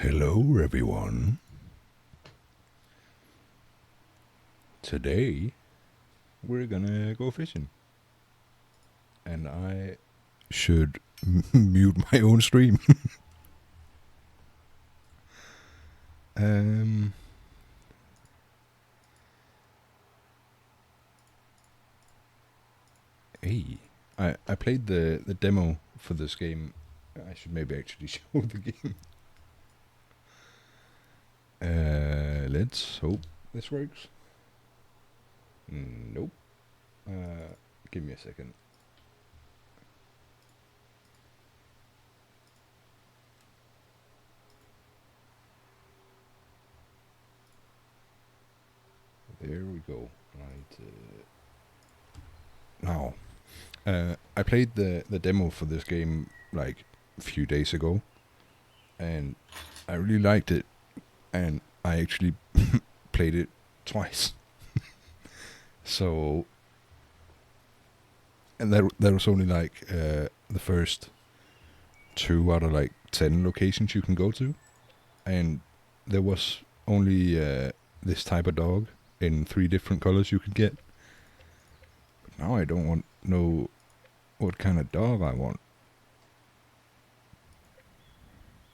Hello, everyone. Today, we're gonna go fishing. And I should mute my own stream. um. Hey. I played the demo for this game. I should maybe actually show the game. Let's hope this works. Nope. Give me a second. There we go. Right. Now, I played the demo for this game like a few days ago, and I really liked it. And I actually played it twice. So, and there was only like the first 2 out of like 10 locations you can go to, and there was only this type of dog in 3 different colors you could get. But now I don't know what kind of dog I want.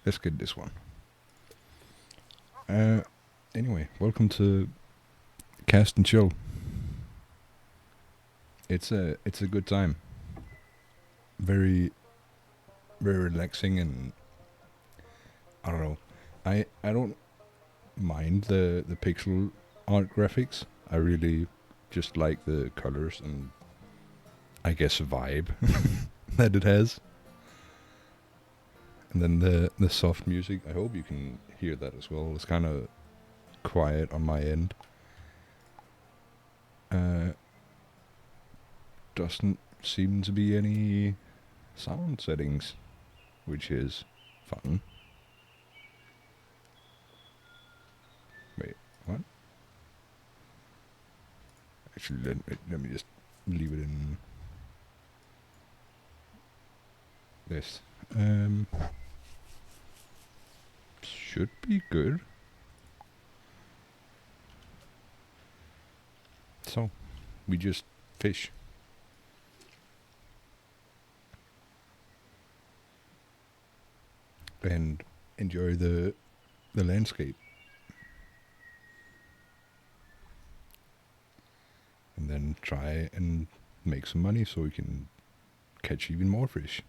Let's get this one. Anyway, welcome to Cast and Chill. It's a good time. Very relaxing, and I don't know. I don't mind the pixel art graphics. I really just like the colors and I guess vibe that it has. And then the soft music. I hope you can hear that as well. It's kind of quiet on my end. Doesn't seem to be any sound settings, which is fun. Wait, what? Actually, let me just leave it in this. Should be good. So, we just fish. And enjoy the landscape. And then try and make some money so we can catch even more fish.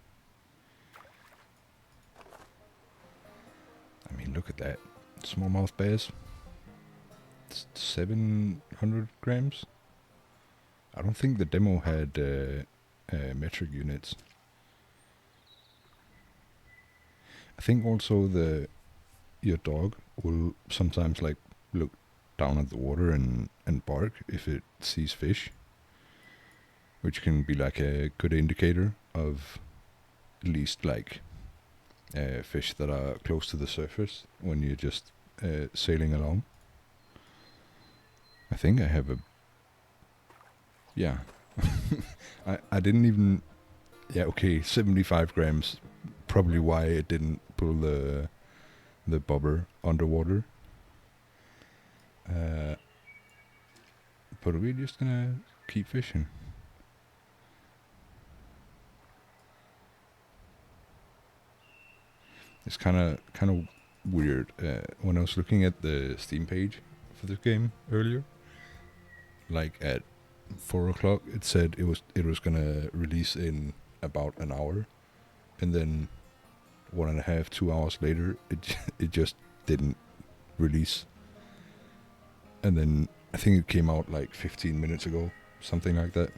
I mean, look at that. Smallmouth bass. It's 700 grams. I don't think the demo had metric units. I think also your dog will sometimes like look down at the water and bark if it sees fish, which can be like a good indicator of at least like fish that are close to the surface when you're just sailing along. I think I have a... Yeah. I didn't even... Yeah, okay, 75 grams. Probably why it didn't pull the bobber underwater. But we're just gonna keep fishing. It's kind of weird. When I was looking at the Steam page for this game earlier, like at 4 o'clock, it said it was gonna release in about an hour, and then 1.5, 2 hours later, it just didn't release. And then I think it came out like 15 minutes ago, something like that.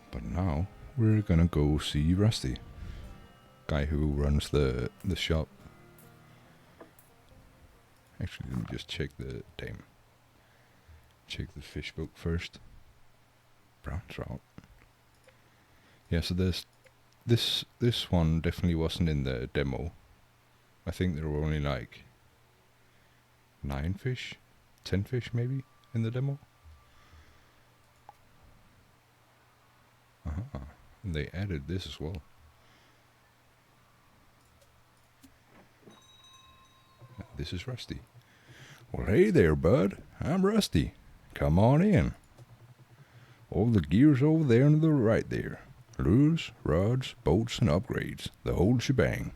But now we're gonna go see Rusty, guy who runs the shop. Actually, let me just check the fish book first. Brown trout. Yeah, so this one definitely wasn't in the demo. I think there were only like 9 fish, 10 fish maybe in the demo. And they added this as well. this is Rusty. Well, hey there, bud. I'm Rusty. Come on in. All the gear's over there on the right there. Lures, rods, boats, and upgrades. The whole shebang.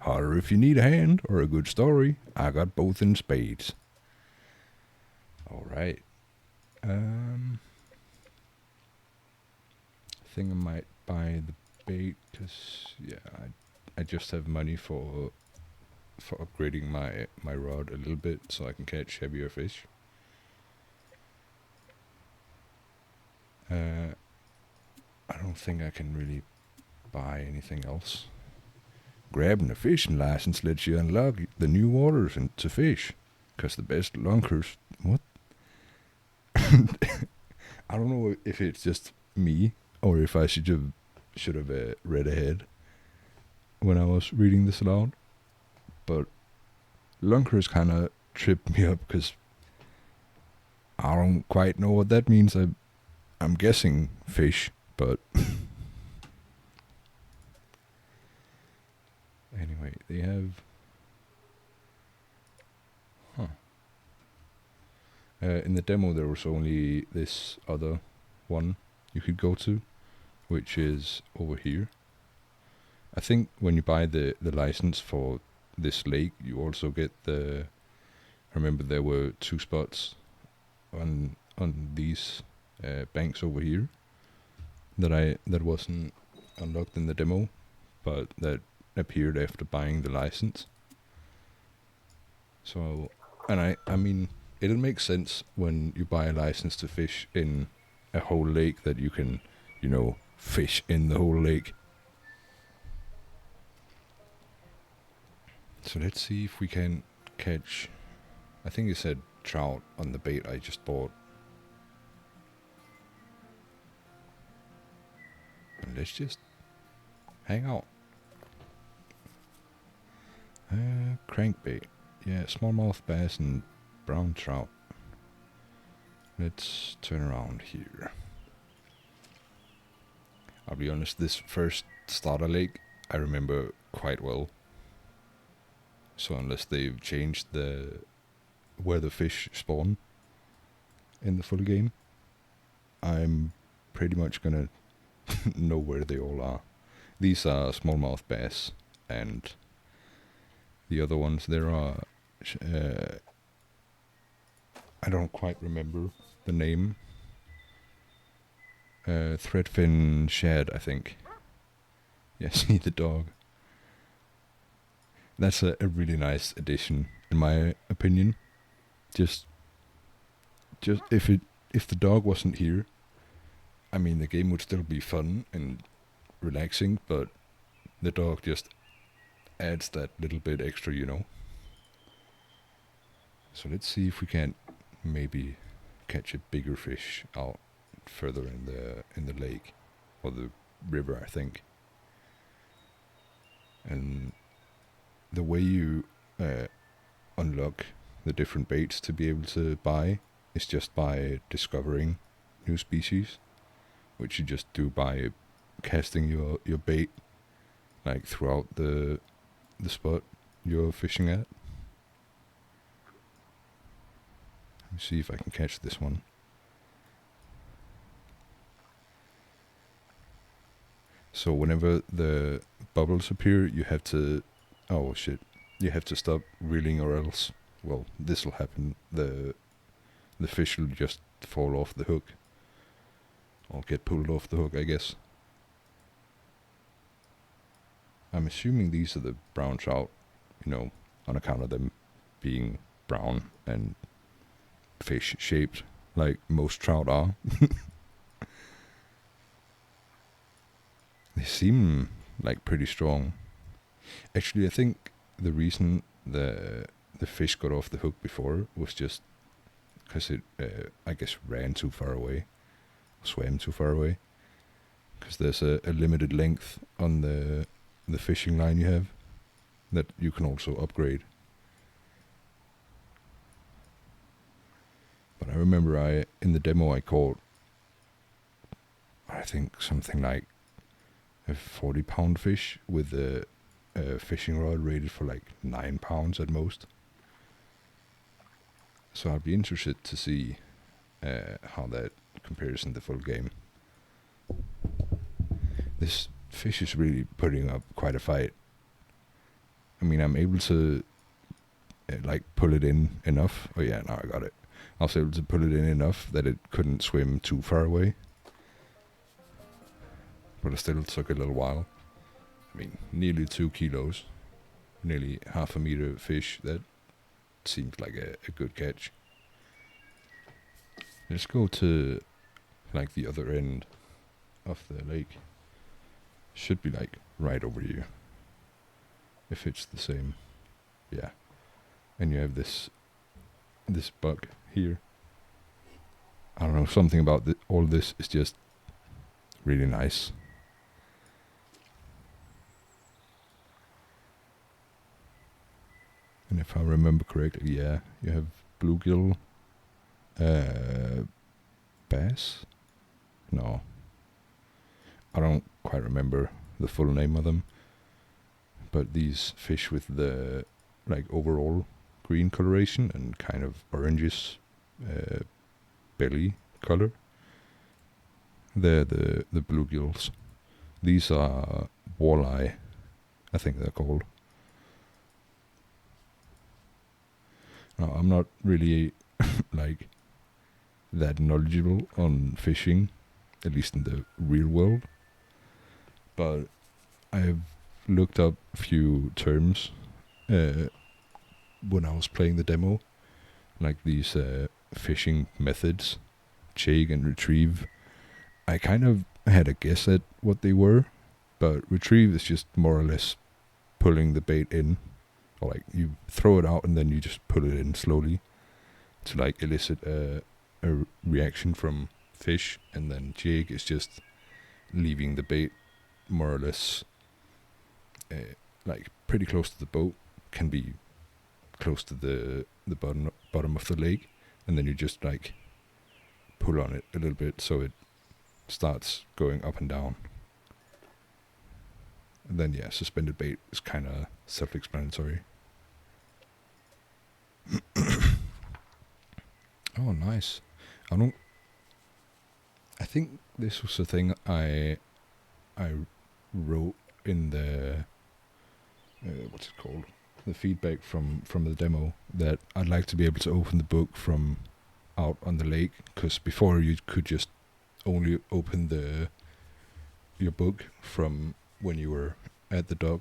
Holler if you need a hand or a good story. I got both in spades. Alright. I think I might buy the bait, because, yeah, I just have money for upgrading my rod a little bit so I can catch heavier fish. I don't think I can really buy anything else. Grabbing a fishing license lets you unlock the new waters and to fish, because the best lunkers... What? I don't know if it's just me, or if I should have read ahead when I was reading this aloud. But lunkers kind of tripped me up, because I don't quite know what that means. I'm guessing fish, but... Anyway, they have... in the demo there was only this other one you could go to, which is over here. I think when you buy the license for this lake, you also get the... I remember there were 2 spots on these banks over here that wasn't unlocked in the demo, but that appeared after buying the license. So, and I mean, it'll make sense when you buy a license to fish in a whole lake that you can, fish in the whole lake. So let's see if we can catch... I think it said trout on the bait I just bought. And let's just hang out. Crankbait. Yeah, smallmouth bass and brown trout. Let's turn around here. I'll be honest, this first starter lake I remember quite well. So unless they've changed where the fish spawn in the full game, I'm pretty much gonna know where they all are. These are smallmouth bass, and the other ones, there are... I don't quite remember the name. Threadfin shad, I think. Yeah, see the dog. That's a really nice addition, in my opinion. Just if the dog wasn't here, I mean, the game would still be fun and relaxing, but the dog just adds that little bit extra, So let's see if we can maybe catch a bigger fish out further in the lake or the river, I think. And the way you unlock the different baits to be able to buy is just by discovering new species, which you just do by casting your bait like throughout the spot you're fishing at. Let me see if I can catch this one. So whenever the bubbles appear, you have to... Oh shit. You have to stop reeling, or else... Well, this will happen. The fish will just fall off the hook. Or get pulled off the hook, I guess. I'm assuming these are the brown trout, on account of them being brown and fish shaped like most trout are. They seem like pretty strong. Actually, I think the reason the fish got off the hook before was just because it, I guess, ran too far away, swam too far away. Because there's a limited length on the fishing line you have that you can also upgrade. But I remember in the demo I caught, I think something like a 40-pound fish with a fishing rod rated for like 9 pounds at most. So I'd be interested to see how that compares in the full game. This fish is really putting up quite a fight. I mean, I'm able to like pull it in enough. Oh yeah, now I got it. I was able to pull it in enough that it couldn't swim too far away. But it still took a little while. I mean, nearly 2 kilos. Nearly half a meter fish. That seems like a good catch. Let's go to like the other end of the lake. Should be like right over here. If it's the same. Yeah. And you have this bug here. I don't know, something about all this is just really nice. And if I remember correctly, yeah, you have bluegill, bass? No. I don't quite remember the full name of them. But these fish with the like overall green coloration and kind of orangish belly color, they're the bluegills. These are walleye, I think they're called. Now, I'm not really like that knowledgeable on fishing, at least in the real world, but I've looked up a few terms when I was playing the demo, like these fishing methods, jig and retrieve. I kind of had a guess at what they were, but retrieve is just more or less pulling the bait in, or like you throw it out and then you just pull it in slowly to like elicit a reaction from fish, and then jig is just leaving the bait more or less like pretty close to the boat, can be close to the bottom of the lake, and then you just like pull on it a little bit so it starts going up and down. And then yeah, suspended bait is kind of self-explanatory. Oh, nice. I think this was the thing I wrote in the what's it called? The feedback from the demo, that I'd like to be able to open the book from out on the lake, because before you could just only open your book from when you were at the dock,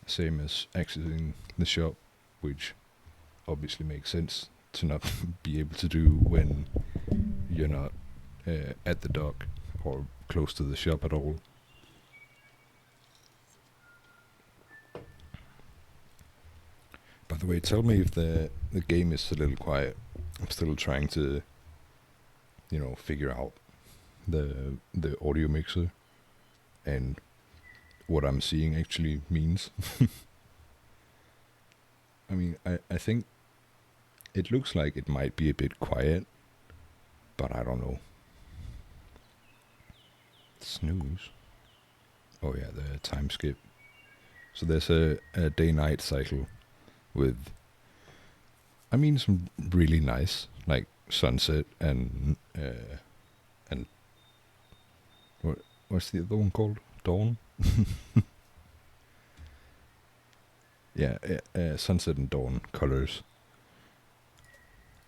same as exiting the shop, which obviously makes sense to not be able to do when you're not at the dock or close to the shop at all. By the way, tell me if the game is a little quiet. I'm still trying to, figure out the audio mixer and what I'm seeing actually means. I mean, I think it looks like it might be a bit quiet, but I don't know. Snooze. Oh yeah, the time skip. So there's a day-night cycle with, I mean, some really nice, like, sunset and what's the other one called? Dawn? Yeah, sunset and dawn colors.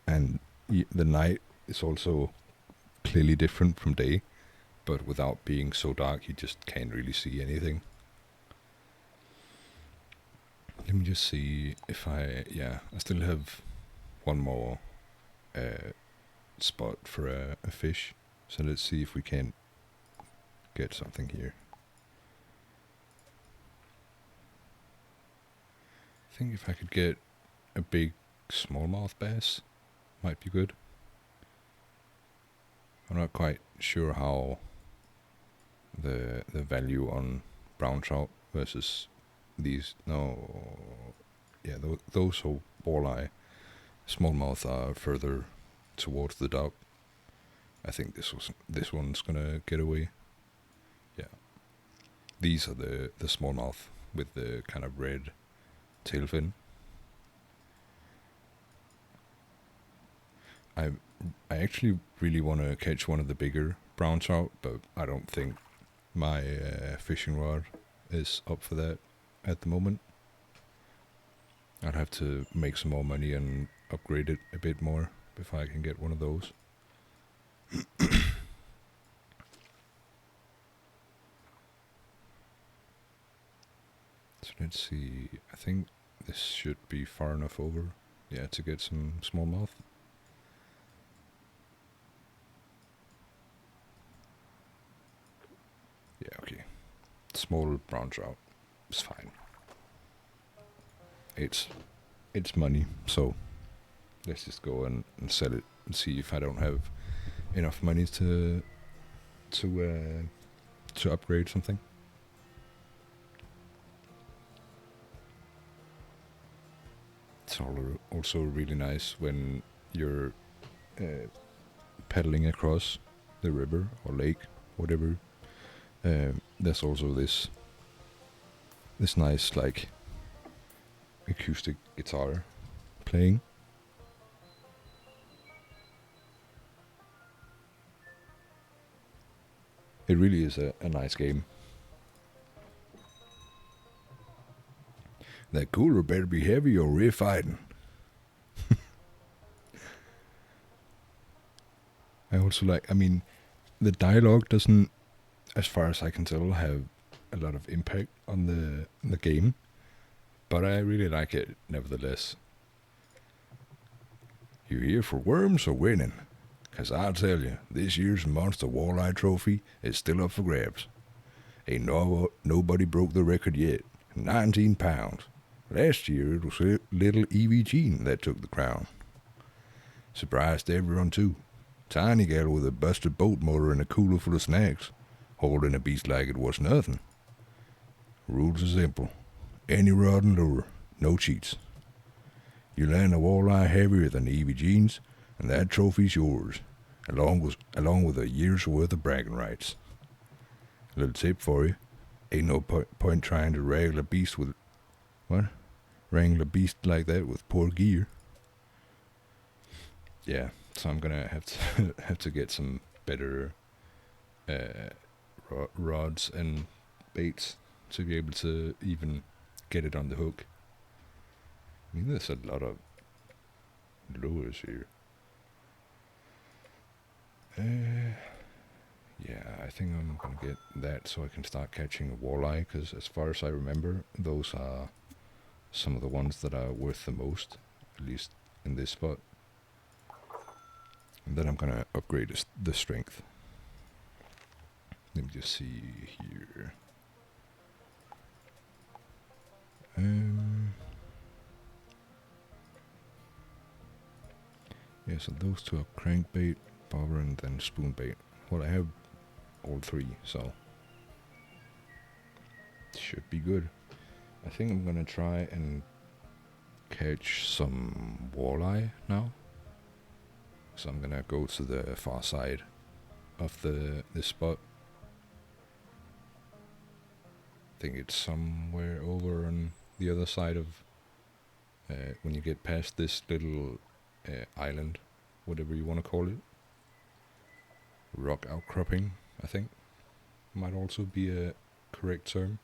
And the night is also clearly different from day, but without being so dark, you just can't really see anything. Let me just see if I still have one more spot for a fish. So let's see if we can get something here. I think if I could get a big smallmouth bass, might be good. I'm not quite sure how the value on brown trout versus these, those are walleye. Smallmouth are further towards the dock. I think this one's gonna get away. Yeah, these are the smallmouth with the kind of red tail fin. I I actually really want to catch one of the bigger brown trout, but I don't think my fishing rod is up for that at the moment. I'd have to make some more money and upgrade it a bit more before I can get one of those. So let's see. I think this should be far enough over, yeah, to get some smallmouth. Yeah, okay. Small brown trout. It's fine. It's money, so let's just go and sell it and see if I don't have enough money to upgrade something. It's also really nice when you're paddling across the river or lake, whatever. There's also this nice like acoustic guitar playing. It really is a nice game. That cooler better be heavy or we're fighting. I also like, I mean, the dialogue doesn't, as far as I can tell, have a lot of impact on the game, but I really like it nevertheless. You here for worms or winning? 'Cause I'll tell you, this year's Monster Walleye Trophy is still up for grabs. Ain't nobody broke the record yet. 19 pounds. Last year it was little Evie Jean that took the crown. Surprised everyone too. Tiny gal with a busted boat motor and a cooler full of snacks, holding a beast like it was nothing. Rules are simple. Any rod and lure, no cheats. You land a walleye heavier than Evie Jean's, and that trophy's yours, along with a year's worth of bragging rights. Little tip for you: ain't no point trying to wrangle a beast like that with poor gear. Yeah, so I'm gonna have to get some better rods and baits to be able to even get it on the hook. I mean, there's a lot of lures here. Yeah, I think I'm gonna get that so I can start catching a walleye, because as far as I remember, those are some of the ones that are worth the most, at least in this spot. And then I'm gonna upgrade the strength. Let me just see here. Yeah, so those two are crankbait, bobber, and then spoonbait. Well, I have all three, so it should be good. I think I'm gonna try and catch some walleye now. So I'm gonna go to the far side of this spot. I think it's somewhere over on the other side of when you get past this little island, whatever you want to call it. Rock outcropping, I think, might also be a correct term.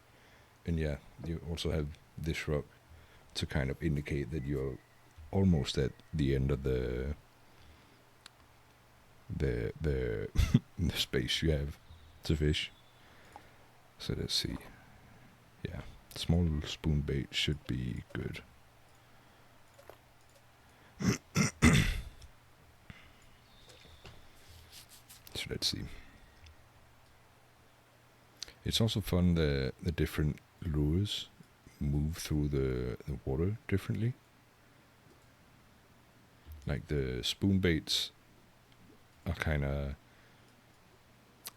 And yeah, you also have this rock to kind of indicate that you're almost at the end of the the space you have to fish. So let's see. Yeah, small spoon bait should be good. So let's see. It's also fun the different lures move through the water differently. Like the spoon baits are kind of,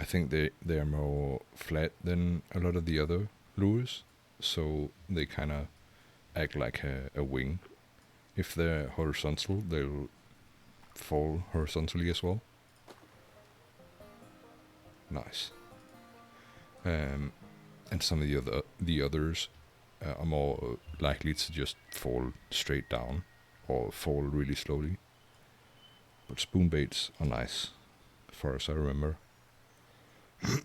I think they are more flat than a lot of the other lures, so they kind of act like a wing. If they're horizontal, they'll fall horizontally as well. Nice. And some of the others are more likely to just fall straight down or fall really slowly. But spoon baits are nice, as far as I remember. So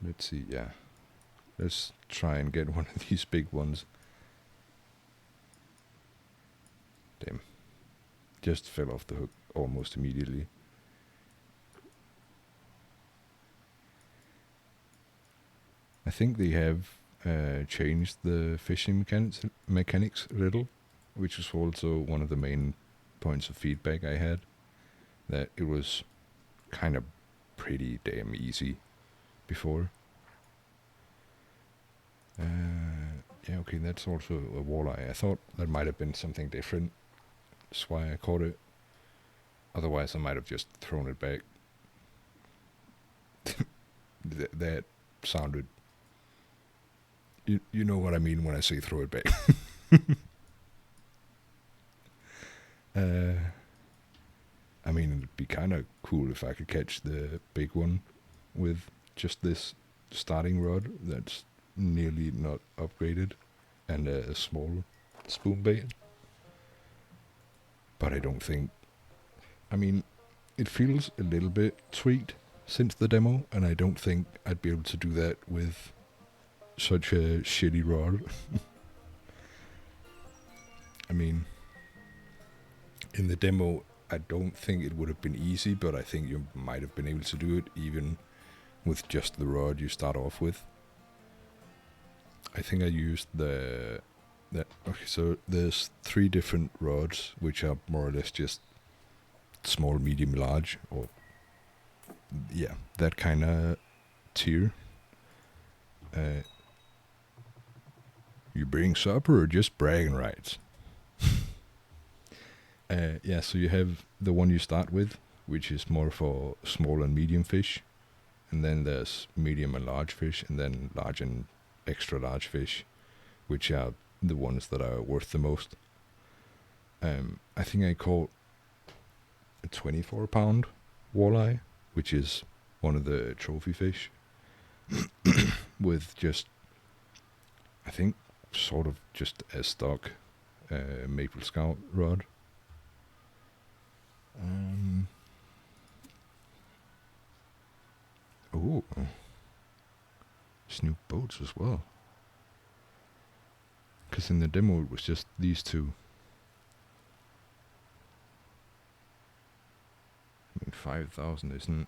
let's see, yeah. Let's try and get one of these big ones. Damn. Just fell off the hook almost immediately. I think they have changed the fishing mechanics a little, which was also one of the main points of feedback I had, that it was kind of pretty damn easy before. Yeah, okay, that's also a walleye. I thought that might have been something different. That's why I caught it. Otherwise, I might have just thrown it back. That sounded... You know what I mean when I say throw it back. I mean, it'd be kind of cool if I could catch the big one with just this starting rod that's nearly not upgraded and a small spoon bait. But I don't think... I mean, it feels a little bit tweaked since the demo, and I don't think I'd be able to do that with such a shitty rod. I mean, in the demo, I don't think it would have been easy, but I think you might have been able to do it even with just the rod you start off with. I think I used okay, so there's 3 different rods, which are more or less just small, medium, large, or yeah, that kind of tier. You bring supper or just bragging rights? Yeah, so you have the one you start with, which is more for small and medium fish, and then there's medium and large fish, and then large and extra large fish, which are the ones that are worth the most. I think I caught a 24-pound walleye, which is one of the trophy fish, with just, I think, sort of just a stock Maple Scout rod. Oh, there's new boats as well. Because in the demo it was just these 2. I mean, 5,000 isn't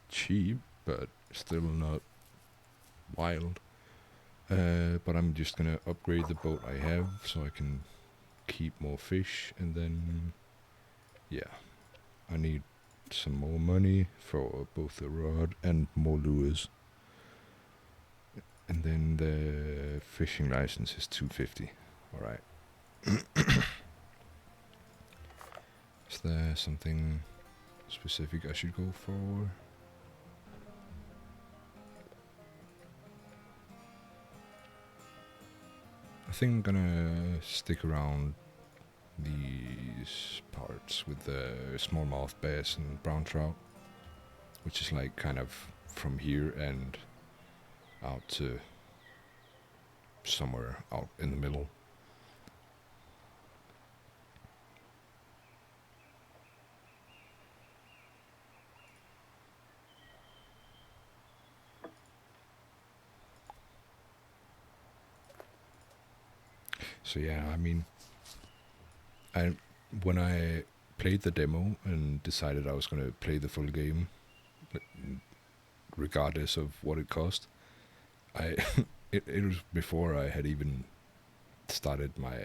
cheap, but still not wild. But I'm just gonna upgrade the boat I have so I can keep more fish, and then yeah, I need some more money for both the rod and more lures. And then the fishing license is $250. Alright. Is there something specific I should go for? I think I'm gonna stick around these parts with the smallmouth bass and brown trout, which is like kind of from here and out to somewhere out in the middle. So yeah, I mean, when I played the demo and decided I was going to play the full game, regardless of what it cost, it was before I had even started my,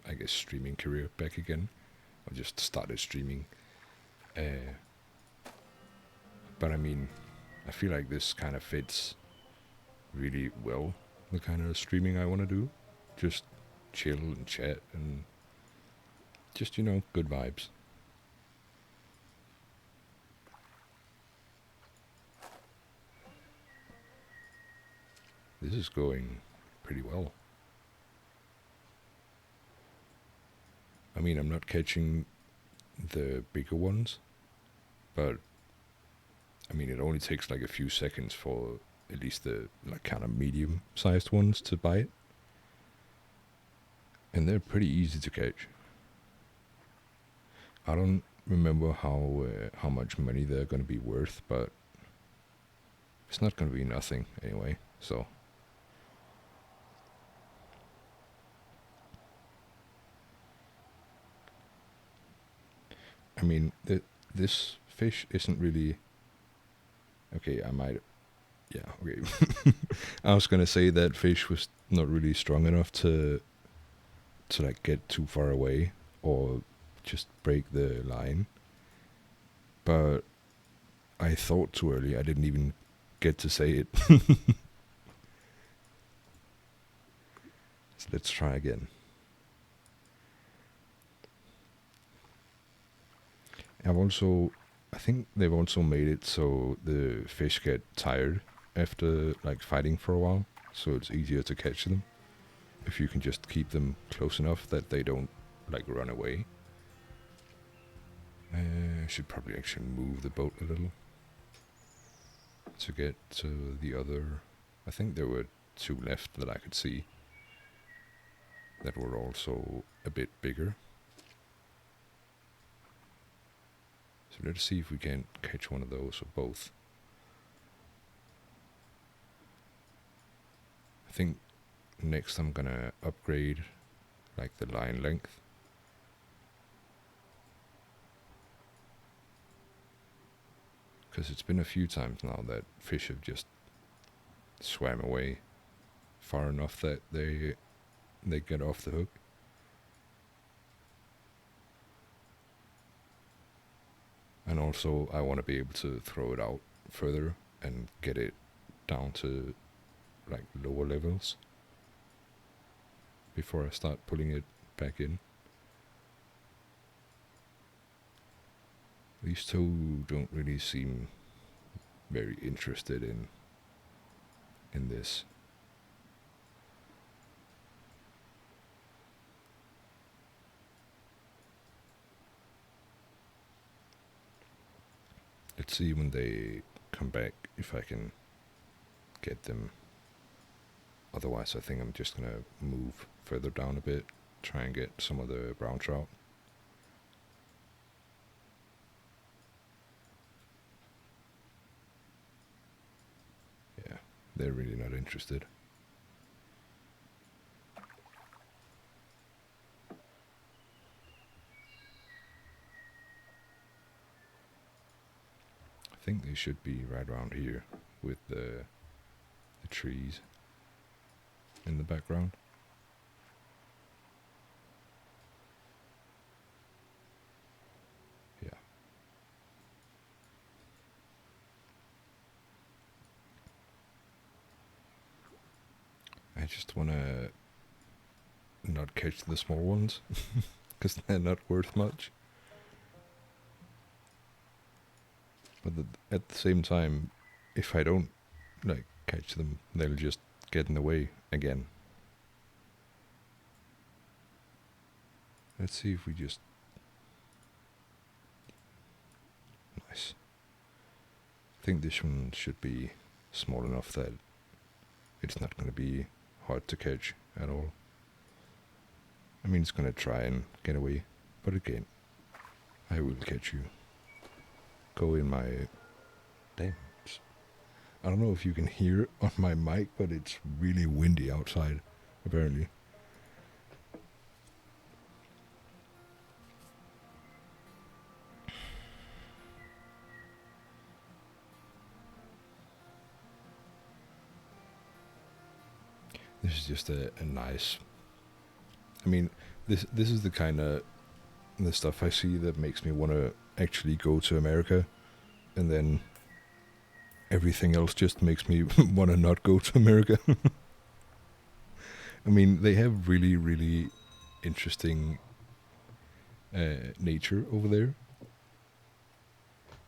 I guess, streaming career back again, or just started streaming. But I mean, I feel like this kind of fits really well the kind of streaming I want to do. Just chill and chat and just, good vibes. This is going pretty well. I mean, I'm not catching the bigger ones, but I mean, it only takes like a few seconds for at least the like kind of medium-sized ones to bite. And they're pretty easy to catch. I don't remember how much money they're gonna be worth, but it's not gonna be nothing anyway. So I mean, this fish isn't really okay. I might, yeah, okay. I was gonna say that fish was not really strong enough to like get too far away or just break the line, but I thought too early. I didn't even get to say it. So let's try again. I think they've also made it so the fish get tired after like fighting for a while, so it's easier to catch them if you can just keep them close enough that they don't like run away. I should probably actually move the boat a little to get to the other. I think there were 2 left that I could see that were also a bit bigger. So let's see if we can catch one of those or both. I think next I'm gonna upgrade like the line length. Because it's been a few times now that fish have just swam away far enough that they get off the hook. And also I want to be able to throw it out further and get it down to like lower levels before I start pulling it back in. These 2 don't really seem very interested in this. Let's see when they come back if I can get them. Otherwise I think I'm just gonna move further down a bit, try and get some of the brown trout. Yeah, they're really not interested. I think they should be right around here with the trees in the background. Yeah. I just want to not catch the small ones because they're not worth much. But at the same time, if I don't like catch them, they'll just get in the way again. Let's see if we just... Nice. I think this one should be small enough that it's not going to be hard to catch at all. I mean, it's going to try and get away, but again, I will catch you. Go in my... Damn. I don't know if you can hear on my mic, but it's really windy outside, apparently. This is just a nice... I mean, this is the kind of the stuff I see that makes me want to actually go to America, and then everything else just makes me want to not go to America. I mean, they have really, really interesting nature over there,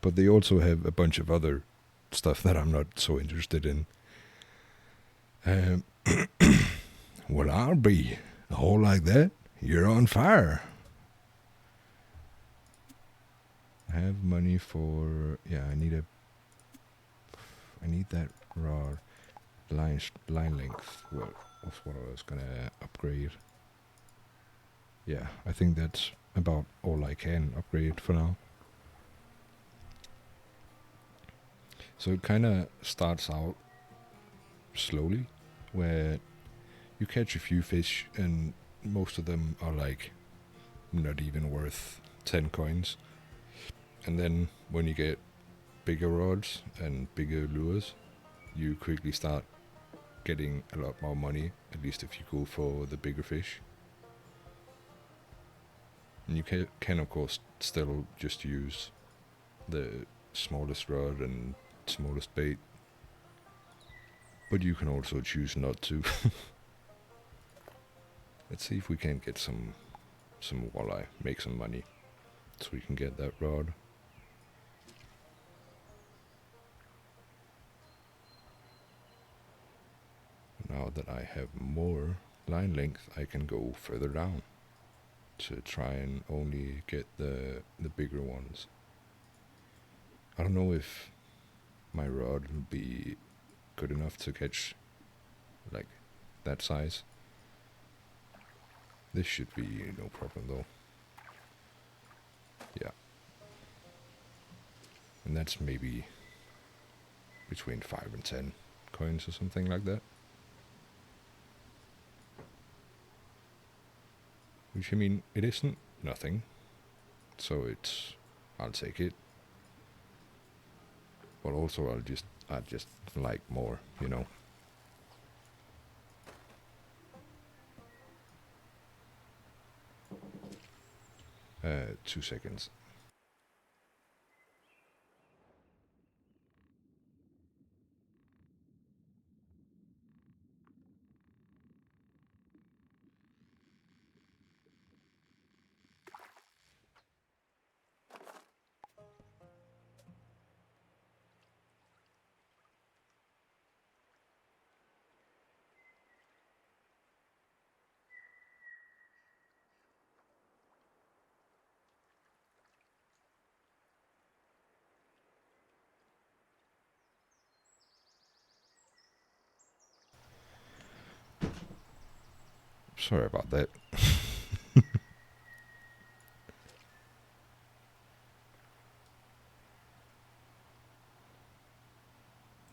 but they also have a bunch of other stuff that I'm not so interested in. Well, I'll be a hole like that. You're on fire. I have money for... Yeah, I need that raw line length. Well, that's what I was gonna upgrade. yeah, I think that's about all I can upgrade for now. So it kind of starts out slowly, where you catch a few fish and most of them are like not even worth 10 coins. And then when you get bigger rods and bigger lures, you quickly start getting a lot more money, at least if you go for the bigger fish. And you can of course still just use the smallest rod and smallest bait, but you can also choose not to. Let's see if we can get some walleye, make some money, so we can get that rod. Now that I have more line length, I can go further down to try and only get the bigger ones. I don't know if my rod will be good enough to catch like that size. This should be no problem though. Yeah. And that's maybe between 5 and 10 coins or something like that. Which, I mean, it isn't nothing. So I'll take it. But also I just like more, you know. 2 seconds. Sorry about that.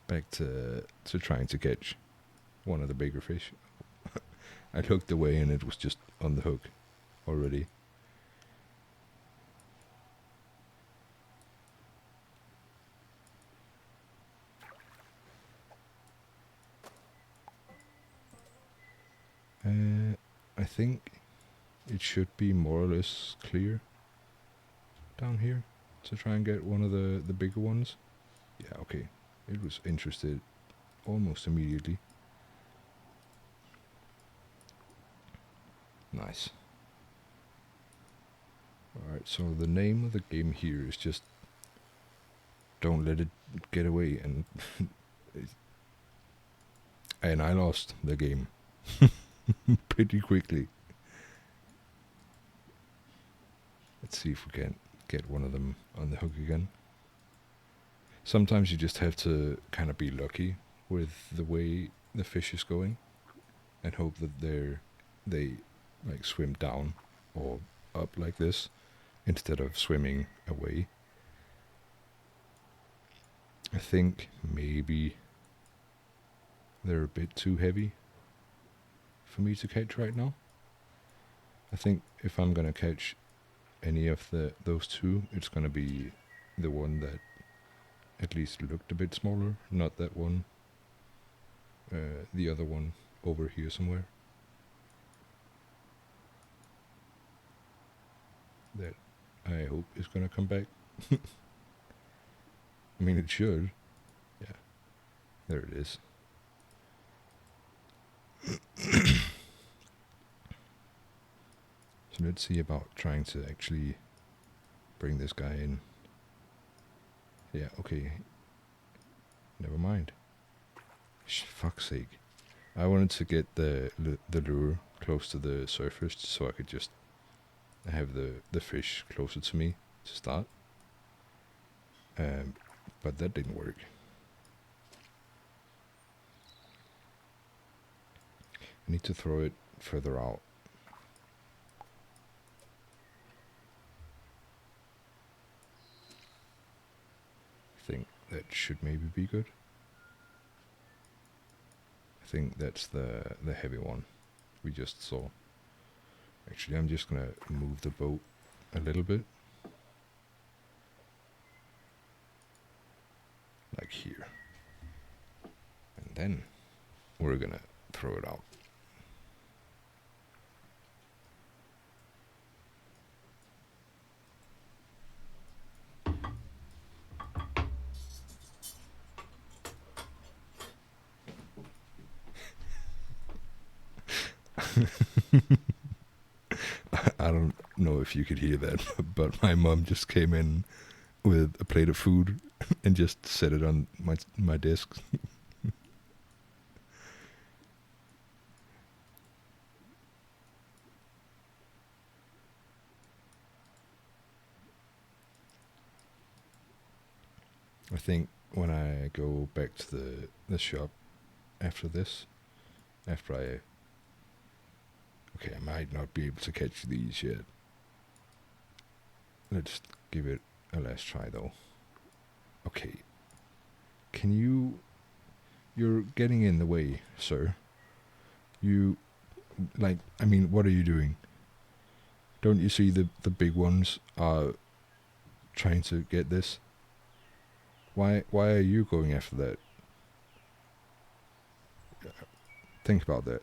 Back to trying to catch one of the bigger fish. I looked away and it was just on the hook already. I think it should be more or less clear down here to try and get one of the bigger ones. Yeah, okay. It was interested almost immediately. Nice. Alright, so the name of the game here is just don't let it get away, and and I lost the game pretty quickly. Let's see if we can get one of them on the hook again. Sometimes you just have to kind of be lucky with the way the fish is going and hope that they like swim down or up like this instead of swimming away. I think maybe they're a bit too heavy for me to catch right now. I think if I'm gonna catch any of those two, it's gonna be the one that at least looked a bit smaller, not that one. The other one over here somewhere. That I hope is gonna come back. I mean, it should. Yeah, there it is. So let's see about trying to actually bring this guy in. Yeah, okay. Never mind. Fuck's sake. I wanted to get the lure close to the surface so I could just have the fish closer to me to start. But that didn't work. I need to throw it further out. that should maybe be good. I think that's the heavy one we just saw. Actually, I'm just gonna move the boat a little bit. Like here. And then we're gonna throw it out. I don't know if you could hear that, but my mom just came in with a plate of food and just set it on my desk. I think when I go back to the shop after this, after I... Okay, I might not be able to catch these yet. Let's give it a last try though. Okay. Can you... You're getting in the way, sir. You... Like, I mean, what are you doing? Don't you see the big ones are trying to get this? Why are you going after that? Think about that.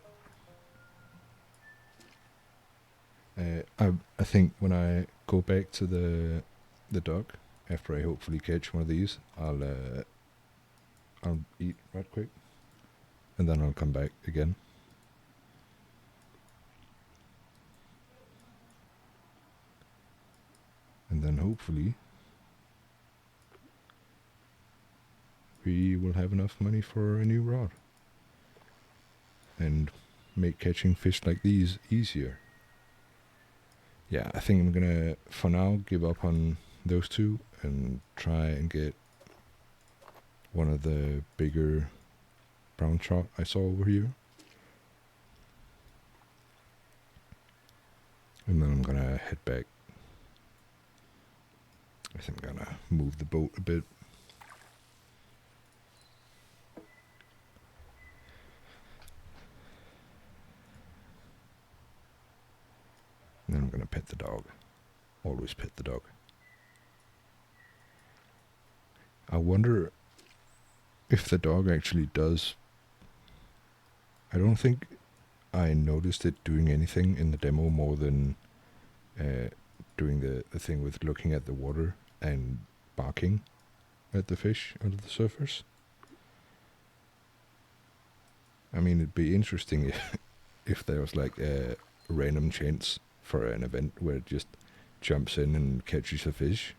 I think when I go back to the dock, after I hopefully catch one of these, I'll eat right quick, and then I'll come back again. And then hopefully we will have enough money for a new rod and make catching fish like these easier. Yeah, I think I'm gonna, for now, give up on those two and try and get one of the bigger brown trout I saw over here. And then I'm gonna head back. I think I'm gonna move the boat a bit. And then I'm gonna pet the dog. Always pet the dog. I wonder if the dog actually does... I don't think I noticed it doing anything in the demo more than doing the thing with looking at the water and barking at the fish under the surface. I mean, it'd be interesting if there was like a random chance for an event where it just jumps in and catches a fish.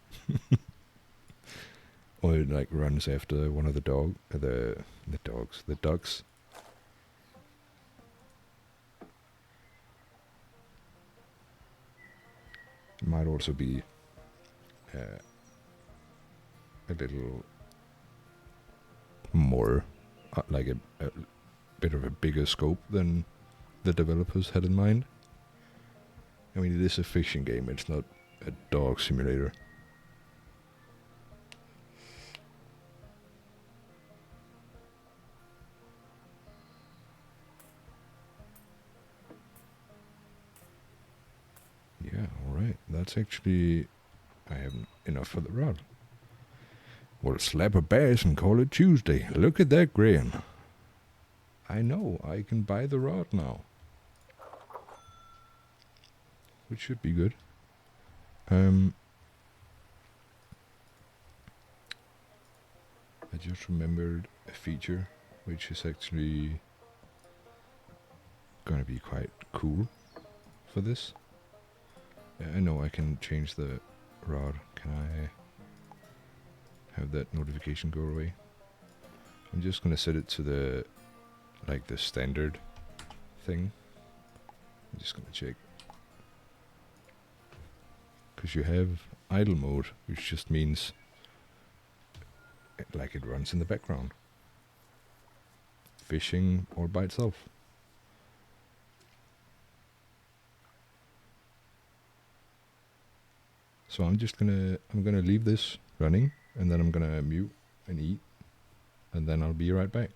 Or it like runs after one of the ducks. It might also be a little more like a bit of a bigger scope than the developers had in mind. I mean, it is a fishing game, it's not a dog simulator. Yeah, alright, that's actually... I have enough for the rod. We'll slap a bass and call it Tuesday. Look at that grin. I know, I can buy the rod now. Which should be good. I just remembered a feature which is actually gonna be quite cool for this. I know I can change the rod. Can I have that notification go away? I'm just gonna set it to the standard thing. I'm just gonna check. Because you have idle mode, which just means like it runs in the background. Fishing all by itself. So I'm gonna leave this running, and then I'm gonna mute and eat, and then I'll be right back.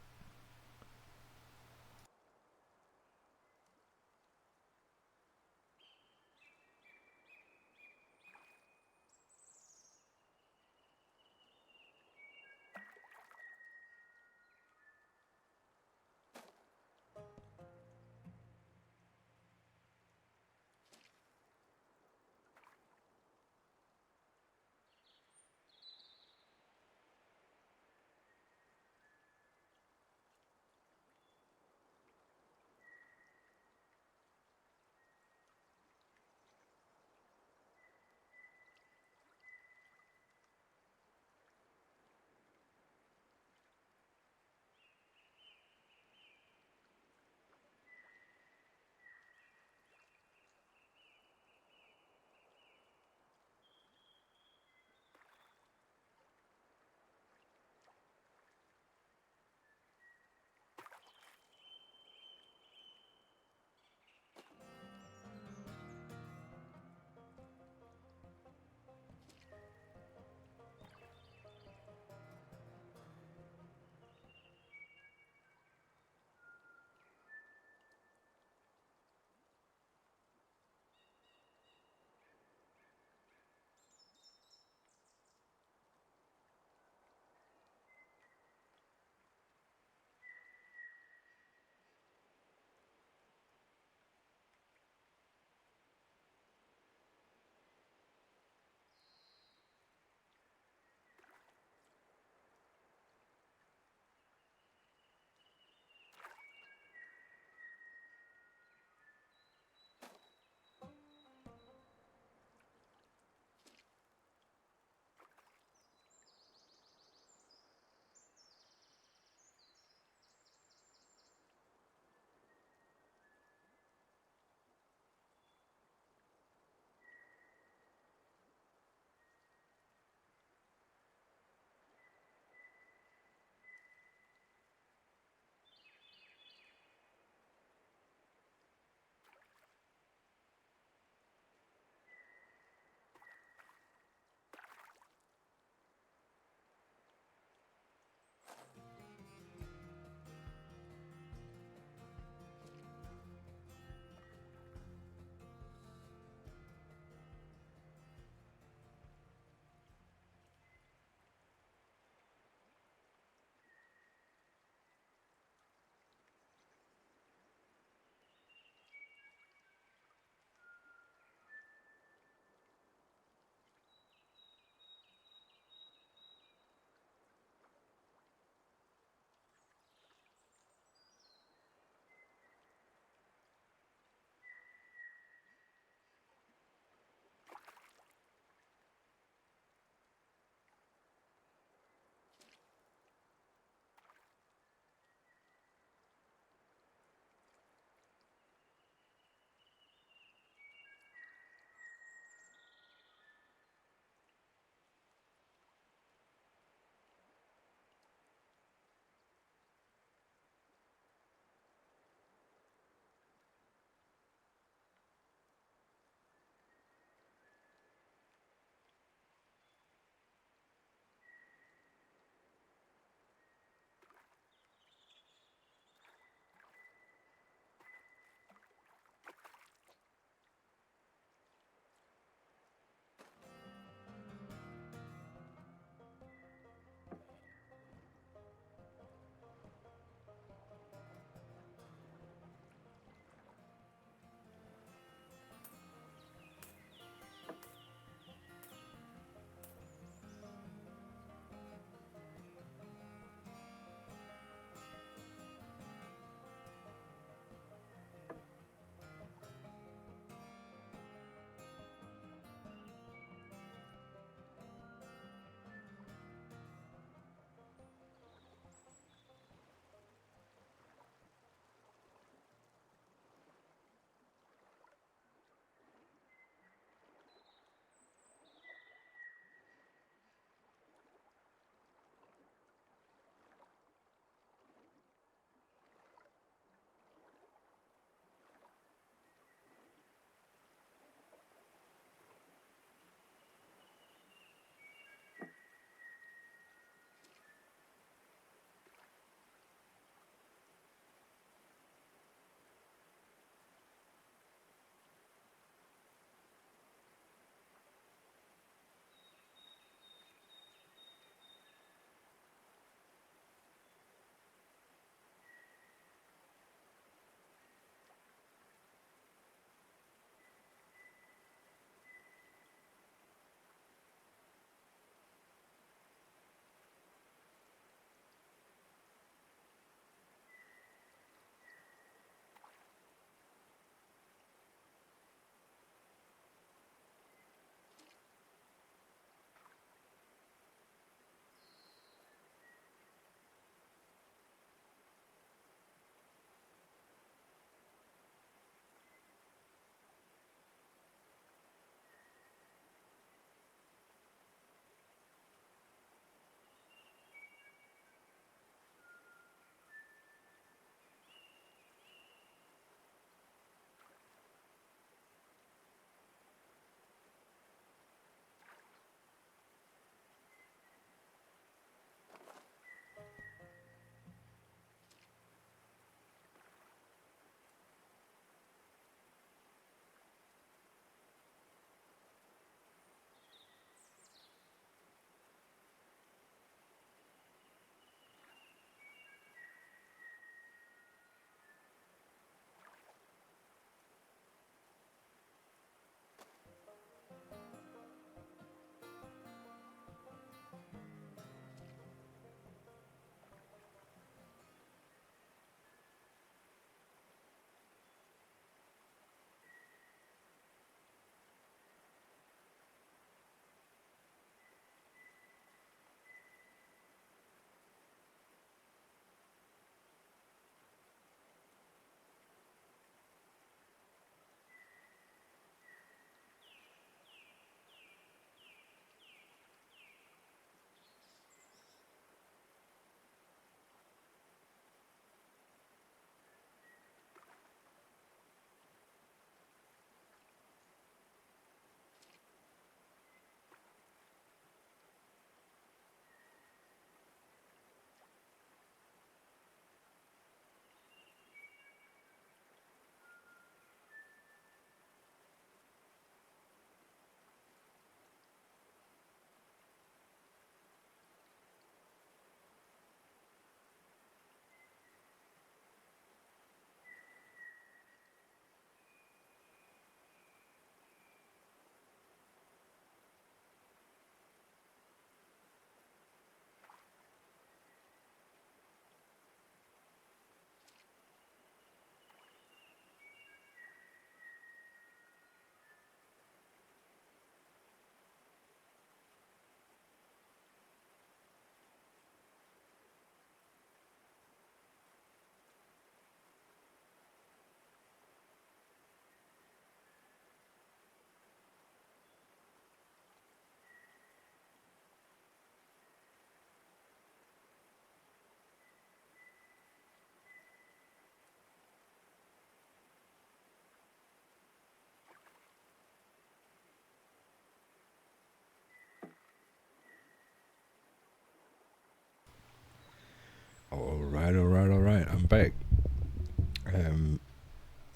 Alright. I'm back.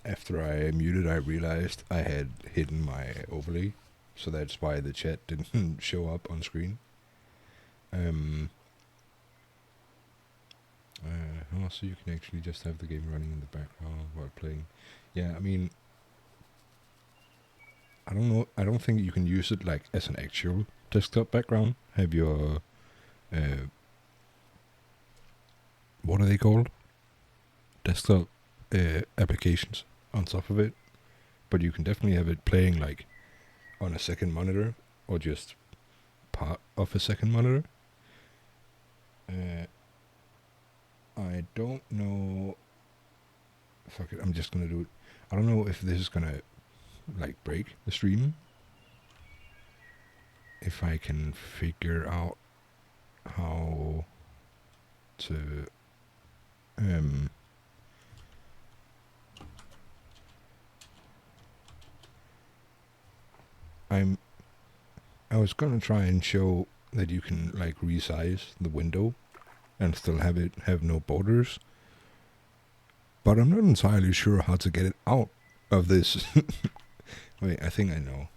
After I muted, I realized I had hidden my overlay, so that's why the chat didn't show up on screen. So you can actually just have the game running in the background while playing. Yeah, I mean, I don't know. I don't think you can use it like as an actual desktop background. Have your what are they called? Desktop applications on top of it, but you can definitely have it playing like on a second monitor or just part of a second monitor. I don't know. Fuck it, I'm just gonna do it. I don't know if this is gonna like break the stream. If I can figure out how to I was gonna try and show that you can like resize the window and still have no borders, but I'm not entirely sure how to get it out of this. Wait, I think I know.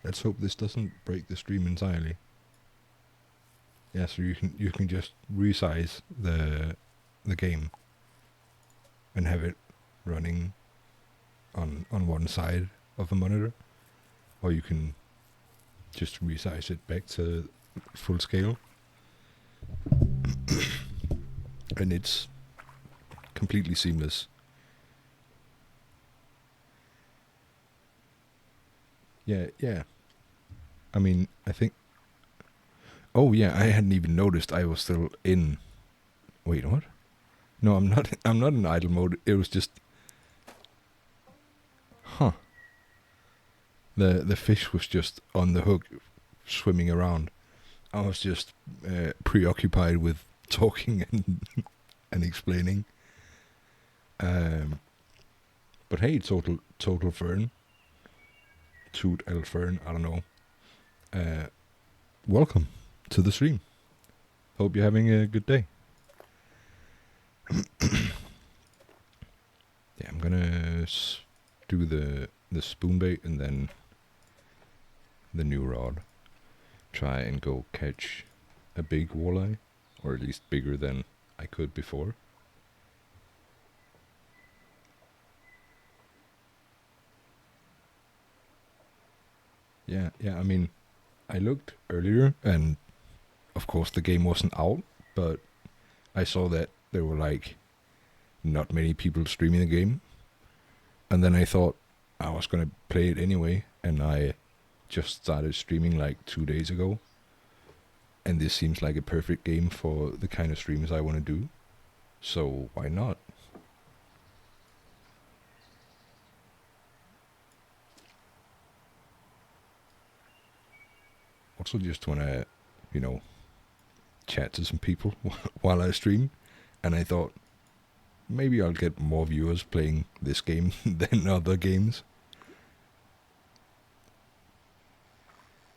Let's hope this doesn't break the stream entirely. Yeah, so you can just resize the game and have it running on one side of a monitor, or you can just resize it back to full scale, and it's completely seamless. Yeah. I mean, I think. Oh yeah, I hadn't even noticed I was still in. Wait, what? No, I'm not. I'm not in idle mode. It was just. Huh. The fish was just on the hook, swimming around. I was just preoccupied with talking and explaining. But hey, total fern, toot el fern. I don't know. Welcome to the stream. Hope you're having a good day. Yeah, I'm gonna do the spoon bait and then the new rod. Try and go catch a big walleye, or at least bigger than I could before. Yeah, I mean, I looked earlier, and of course the game wasn't out, but I saw that there were like not many people streaming the game, and then I thought I was gonna play it anyway, and I just started streaming like 2 days ago, and this seems like a perfect game for the kind of streams I want to do, so why not? Also just want to, chat to some people while I stream, and I thought maybe I'll get more viewers playing this game than other games.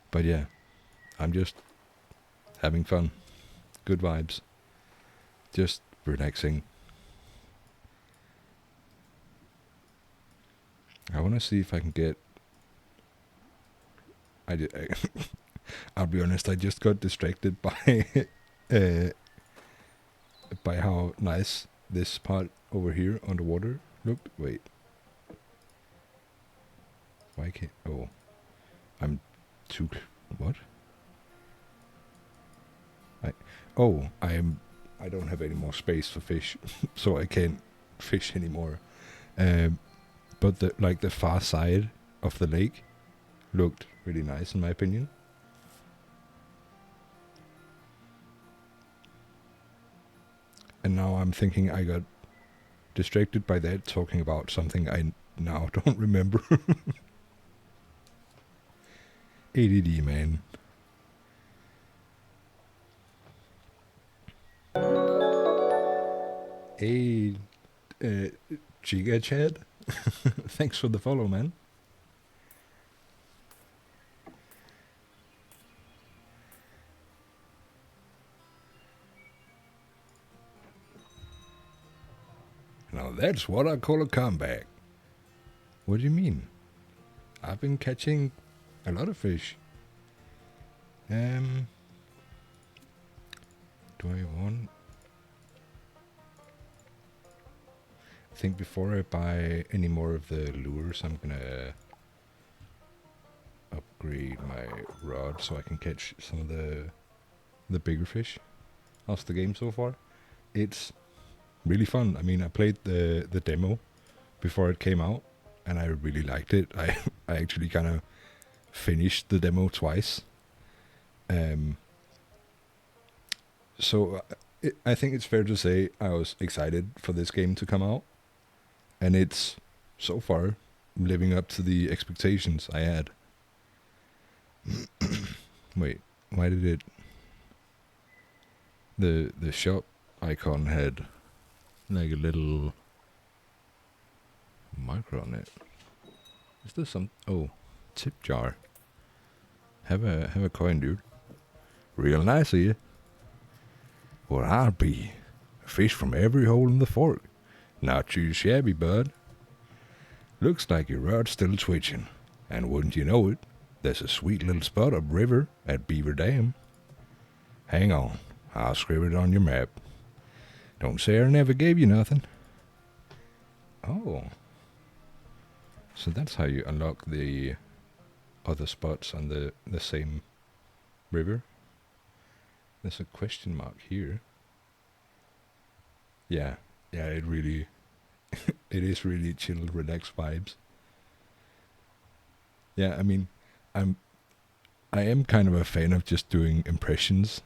But yeah, I'm just having fun. Good vibes. Just relaxing. I want to see if I can get... I'll be honest, I just got distracted by by how nice this part over here on the water looked. Wait. Why can't... Oh. I'm too... What? I don't have any more space for fish, so I can't fish anymore. But the far side of the lake looked really nice in my opinion. And now I'm thinking I got distracted by that, talking about something I now don't remember. ADD, man. Hey, Giga Chad. Thanks for the follow, man. that's what I call a comeback. What do you mean? I've been catching a lot of fish. Do I want... I think before I buy any more of the lures, I'm gonna upgrade my rod so I can catch some of the bigger fish. How's the game so far? It's really fun. I mean, I played the demo before it came out, and I really liked it. I actually kind of finished the demo twice. So I think it's fair to say I was excited for this game to come out, and it's so far living up to the expectations I had. Wait, why did it... The shop icon had like a little marker on it. Is there some... Oh, tip jar. Have a coin, dude. Real nice of you. Well, I'll be. Fish from every hole in the fork. Not too shabby, bud. Looks like your rod's still twitching. And wouldn't you know it, there's a sweet little spot upriver at Beaver Dam. Hang on, I'll scribble it on your map. Don't say I never gave you nothing. Oh. So that's how you unlock the other spots on the same river. There's a question mark here. Yeah, it really... it is really chill, relaxed vibes. Yeah, I mean, I am kind of a fan of just doing impressions.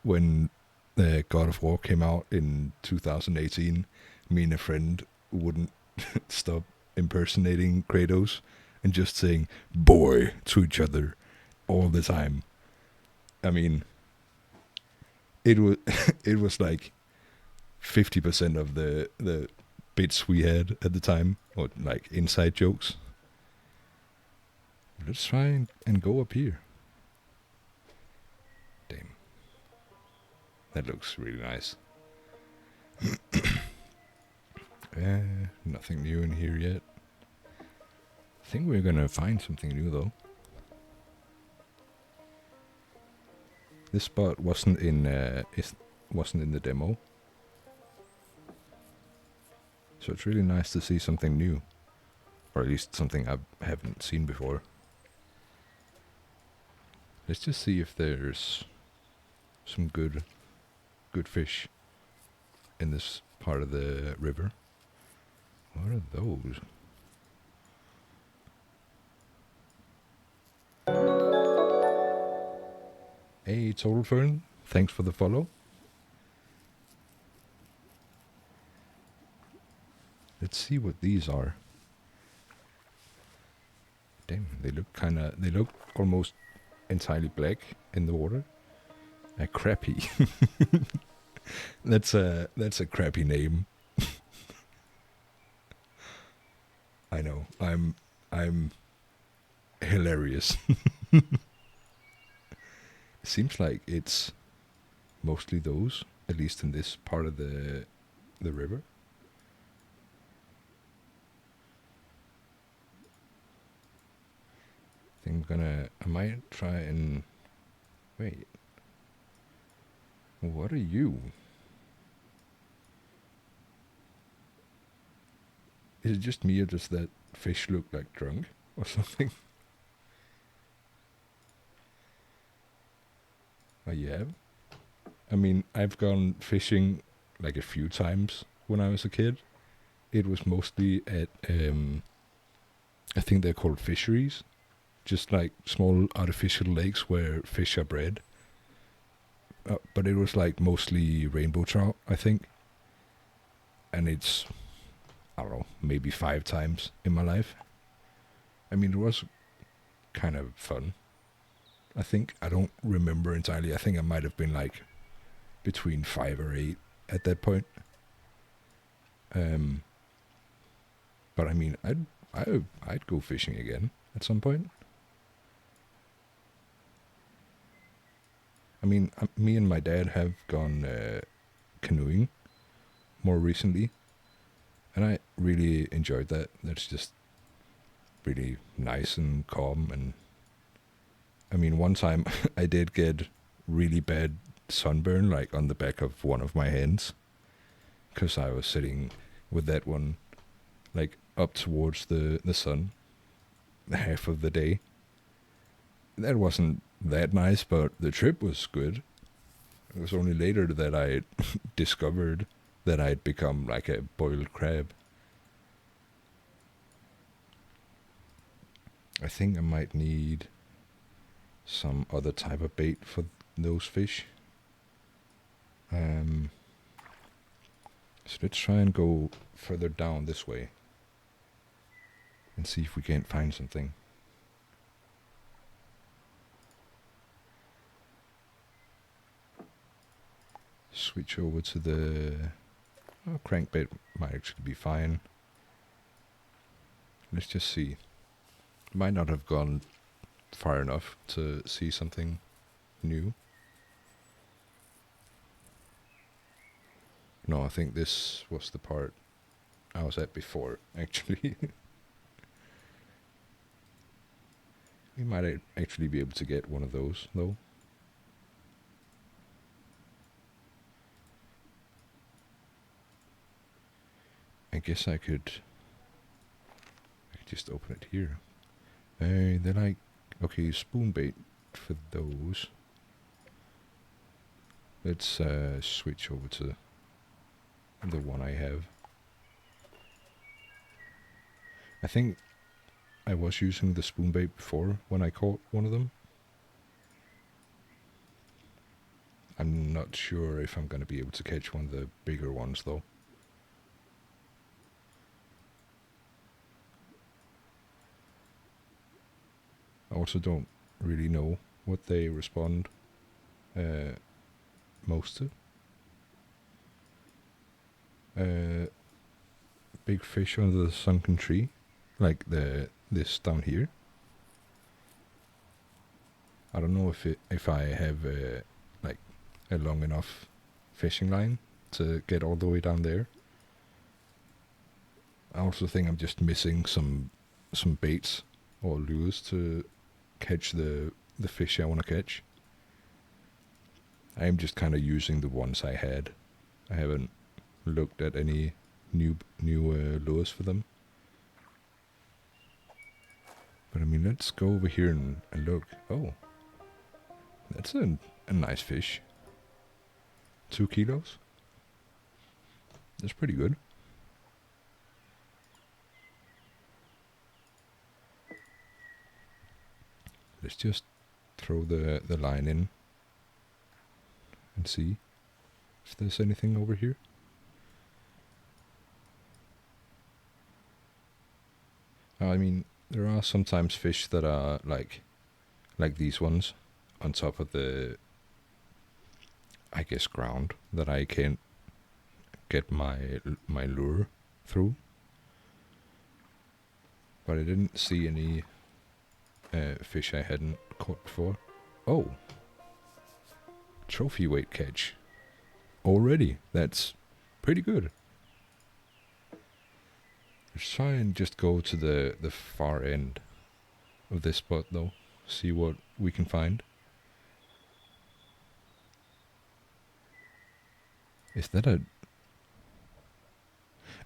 When the God of War came out in 2018, me and a friend wouldn't stop impersonating Kratos and just saying "boy" to each other all the time. I mean, it was it was like 50% of the bits we had at the time, or like inside jokes. Let's try and go up here. Damn. That looks really nice. Nothing new in here yet. I think we're gonna find something new though. This spot wasn't in the demo. So it's really nice to see something new. Or at least something I haven't seen before. Let's just see if there's some good fish in this part of the river. What are those? Hey, Total Fern, thanks for the follow. Let's see what these are. Damn, they look almost entirely black in the water. A crappie. That's a crappy name. I know. I'm hilarious. Seems like it's mostly those, at least in this part of the river. I think I might try and wait. What are you? Is it just me, or does that fish look like drunk or something? Oh, you have? I mean, I've gone fishing like a few times when I was a kid. It was mostly at, I think they're called fisheries. Just like small artificial lakes where fish are bred. But it was like mostly rainbow trout, I think. And it's, I don't know, maybe 5 times in my life. I mean, it was kind of fun. I think, I don't remember entirely. I think I might have been like between 5 or 8 at that point. But I mean, I'd go fishing again at some point. I mean, me and my dad have gone canoeing more recently, And I really enjoyed that. That's just really nice and calm. And I mean, one time I did get really bad sunburn, like on the back of one of my hands, because I was sitting with that one, like up towards the sun, half of the day. That wasn't that nice, but the trip was good. It was only later that I discovered that I'd become like a boiled crab. I think I might need some other type of bait for those fish. So let's try and go further down this way and see if we can't find something. Switch over to the crankbait. Might actually be fine. Let's just see. Might not have gone far enough to see something new. No, I think this was the part I was at before, actually. We might actually be able to get one of those, though. I guess I could just open it here. They're like, okay, spoon bait for those. Let's switch over to the one I have. I think I was using the spoon bait before when I caught one of them. I'm not sure if I'm going to be able to catch one of the bigger ones, though. I also don't really know what they respond most to. Big fish under the sunken tree, like this down here. I don't know if I have like a long enough fishing line to get all the way down there. I also think I'm just missing some baits or lures to catch the fish I want to catch. I'm just kind of using the ones I had. I haven't looked at any new lures for them. But I mean, let's go over here and look. Oh, that's a nice fish. 2 kilos. That's pretty good. Let's just throw the line in and see if there's anything over here. I mean, there are sometimes fish that are like these ones on top of the, I guess, ground that I can't get my lure through. But I didn't see any fish I hadn't caught before. Oh, trophy weight catch already. That's pretty good. Let's try and just go to the far end of this spot, though. See what we can find. Is that a...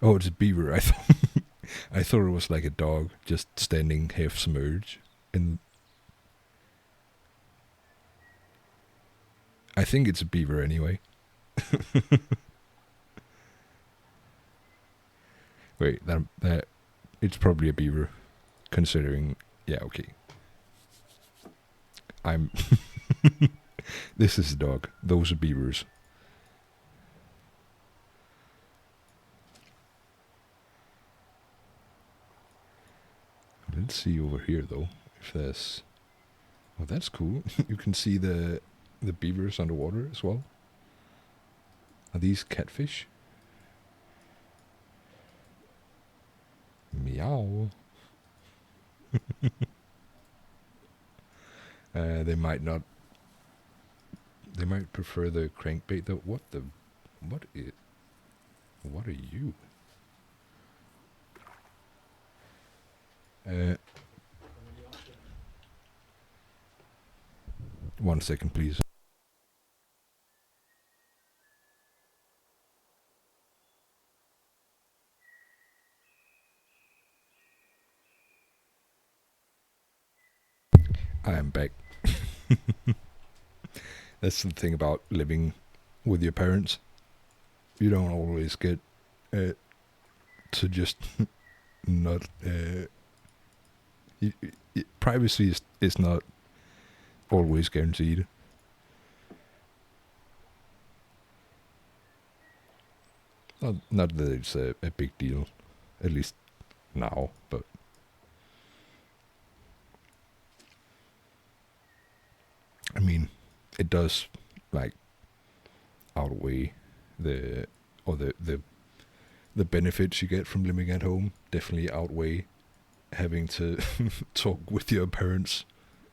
Oh, it's a beaver. I thought it was like a dog just standing half submerged. And I think it's a beaver anyway. Wait, that it's probably a beaver, considering. Yeah, okay. I'm. This is a dog. Those are beavers. Let's see over here though. If there's. Oh, that's cool. You can see the beavers underwater as well. Are these catfish? Meow. They might not. They might prefer the crankbait though. What are you? 1 second, please. I am back. That's the thing about living with your parents. You don't always get to just not. Privacy is not always guaranteed. Not that it's a big deal, at least now, but I mean, it does like outweigh the benefits you get from living at home. Definitely outweigh having to talk with your parents.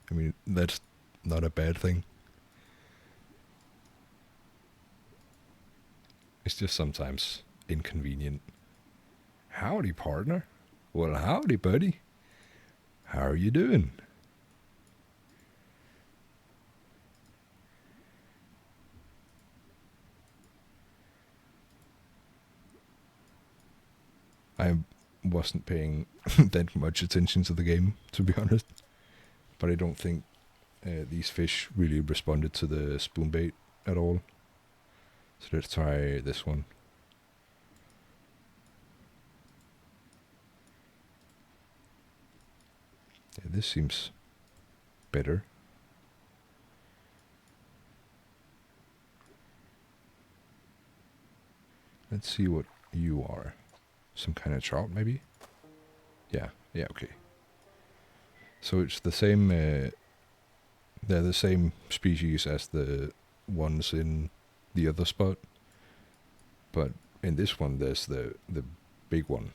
I mean, that's not a bad thing. It's just sometimes inconvenient. Howdy, partner. Well, howdy, buddy. How are you doing? I wasn't paying that much attention to the game, to be honest. But I don't think these fish really responded to the spoon bait at all. So let's try this one. Yeah, this seems better. Let's see what you are. Some kind of trout, maybe? Yeah, okay. So it's the same, they're the same species as the ones in the other spot. But in this one, there's the big one.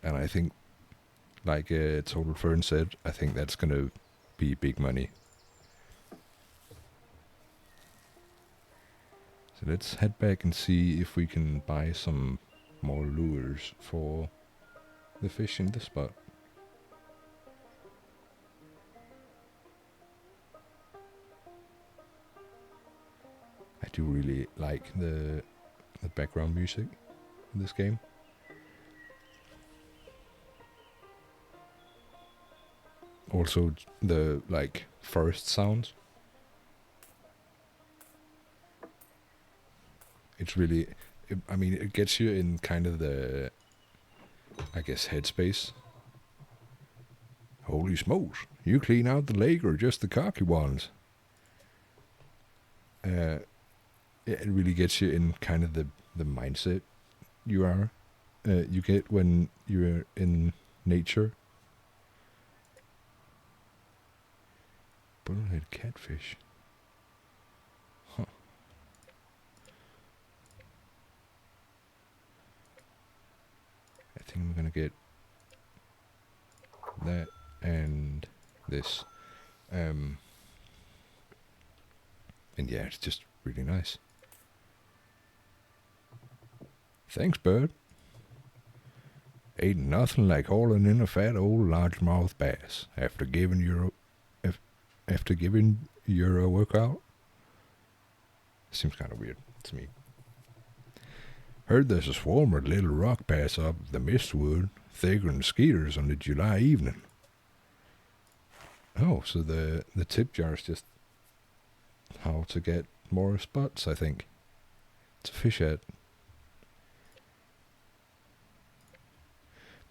And I think, like Total Fern said, I think that's going to be big money. So let's head back and see if we can buy some more lures for the fish in this spot. I do really like the background music in this game. Also the like forest sounds. It's really, I mean, it gets you in kind of the, I guess, headspace. Holy smokes, you clean out the lake or just the cocky ones? It really gets you in kind of the mindset you get when you're in nature. Bullhead catfish. Huh. I think I'm gonna get that and this. And yeah, it's just really nice. Thanks, bud. Ain't nothing like hauling in a fat old largemouth bass after giving your a workout. Seems kind of weird to me. Heard there's a swarm of little rock bass up the mistwood, thicker than skeeters on a July evening. Oh, so the tip jar is just how to get more spots, I think. To fish at.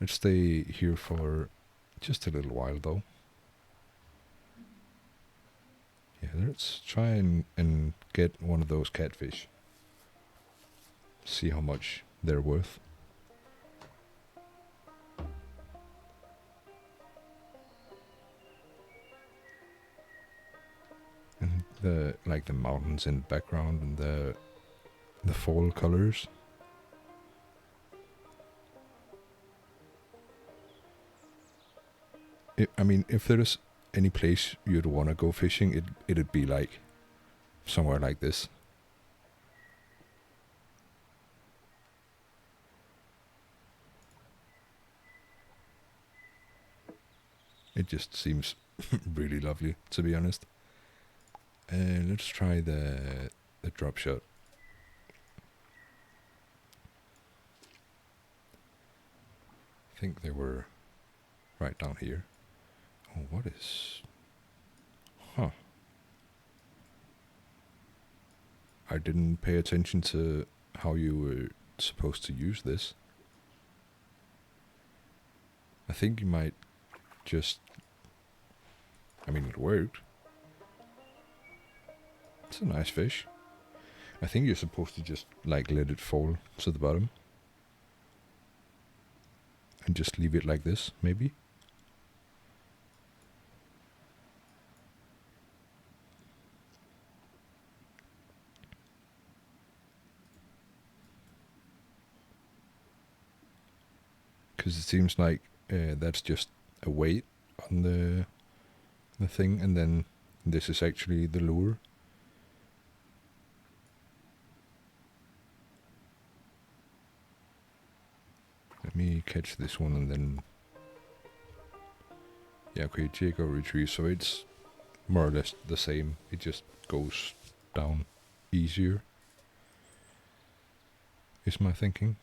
Let's stay here for just a little while, though. Yeah, let's try and get one of those catfish. See how much they're worth. And the mountains in the background and the fall colors. I mean, if there's any place you'd want to go fishing, it'd be like somewhere like this. It just seems really lovely, to be honest. Let's try the drop shot. I think they were right down here. Oh, what is... Huh. I didn't pay attention to how you were supposed to use this. I think you might just... I mean, it worked. It's a nice fish. I think you're supposed to just, like, let it fall to the bottom. And just leave it like this, maybe. Because it seems like that's just a weight on the thing, and then this is actually the lure. Let me catch this one and then... Yeah, okay, Jacob retrieve, so it's more or less the same. It just goes down easier, is my thinking.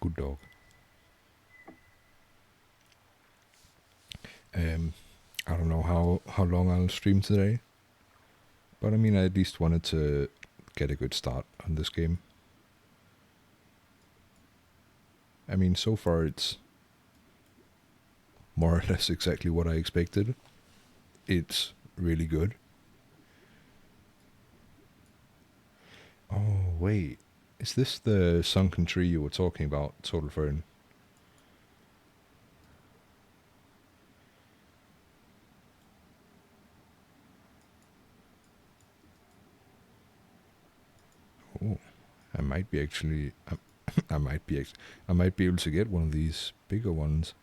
Good dog. I don't know how long I'll stream today, but I mean, I at least wanted to get a good start on this game. I mean, so far it's more or less exactly what I expected. It's really good. Oh, wait. Is this the sunken tree you were talking about, Total Fern? Oh, I might be actually... I might be able to get one of these bigger ones.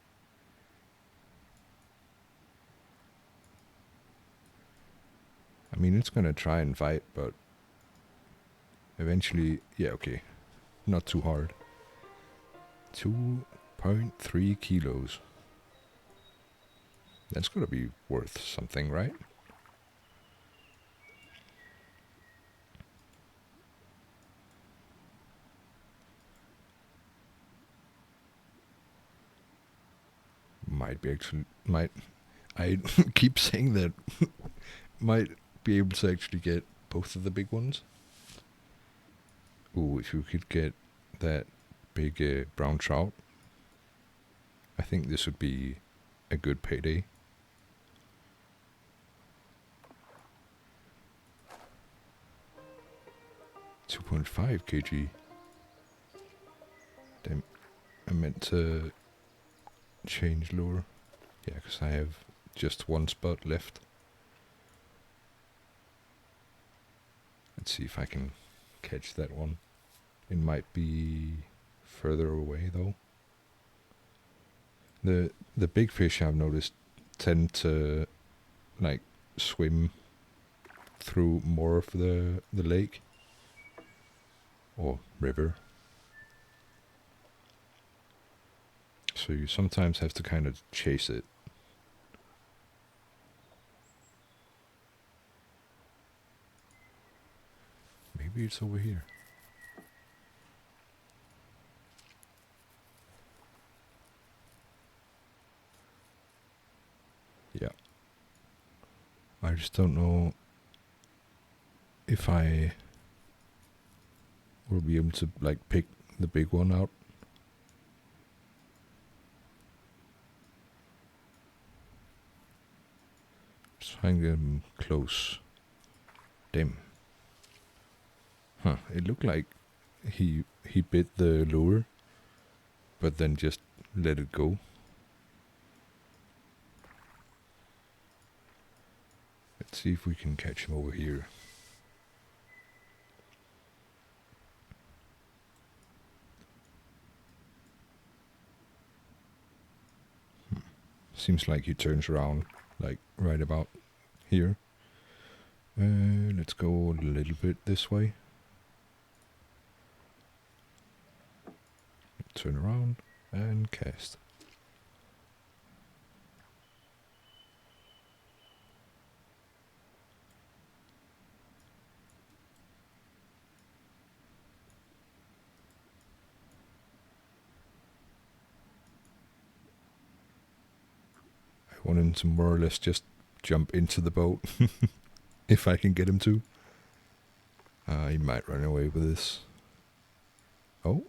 I mean, it's gonna try and fight, but eventually, yeah, okay, not too hard. 2.3 kilos. That's gotta be worth something, right? Might be actually, I keep saying that, might be able to actually get both of the big ones. Ooh, if you could get that big brown trout, I think this would be a good payday. .5 kg. Damn, I meant to change lure. Yeah, because I have just one spot left. Let's see if I can catch that one. It might be further away though. The big fish, I've noticed, tend to like swim through more of the lake or river. So you sometimes have to kind of chase it. Maybe it's over here. Yeah. I just don't know if I will be able to like pick the big one out. Just trying to get him close. Damn. Huh, it looked like he bit the lure, but then just let it go. Let's see if we can catch him over here. Seems like he turns around, like right about here. Let's go a little bit this way. Turn around and cast. I want him to more or less just jump into the boat if I can get him to. He might run away with this. Oh.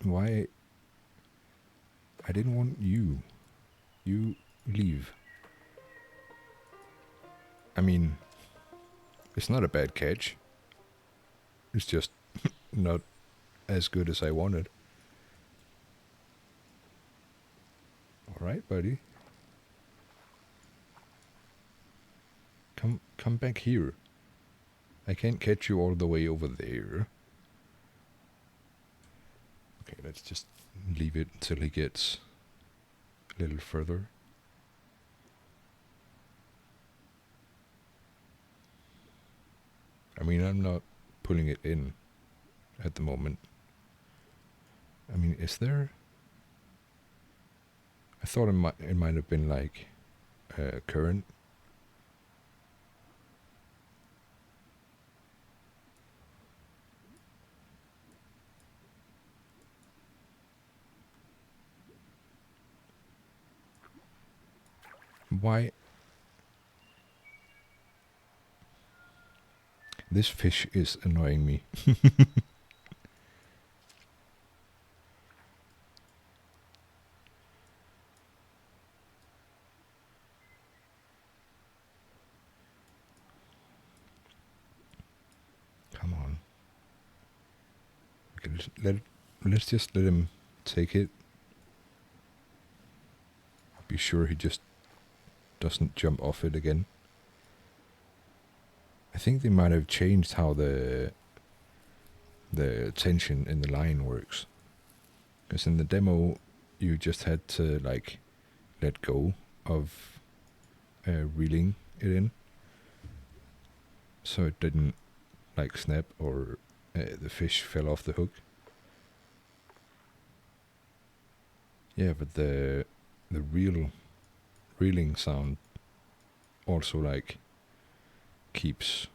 Why? I didn't want you. You leave. I mean, it's not a bad catch. It's just not as good as I wanted. Alright, buddy. Come back here. I can't catch you all the way over there. Okay, let's just leave it until he gets a little further. I mean, I'm not pulling it in at the moment. I mean, is there? I thought it might have been like current. Why? This fish is annoying me. Come on. Okay, let's just let him take it. I'll be sure he just doesn't jump off it again. I think they might have changed how the tension in the line works. Because in the demo, you just had to like let go of reeling it in, so it didn't like snap or the fish fell off the hook. Yeah, but the reeling sound also like keeps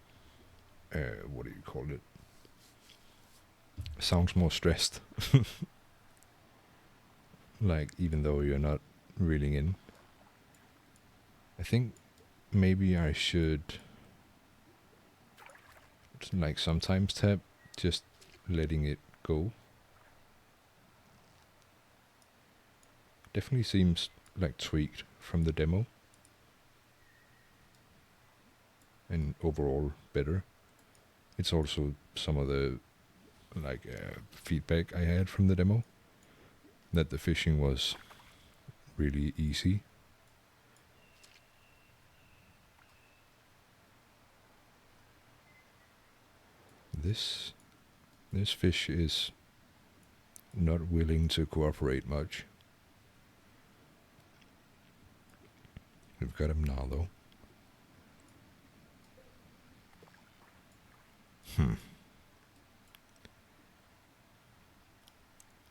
what do you call it? Sounds more stressed. Like even though you're not reeling in. I think maybe I should like sometimes tap just letting it go. Definitely seems like tweaked from the demo. And overall better. It's also some of the like feedback I had from the demo, that the fishing was really easy. This fish is not willing to cooperate much. We've got him now though.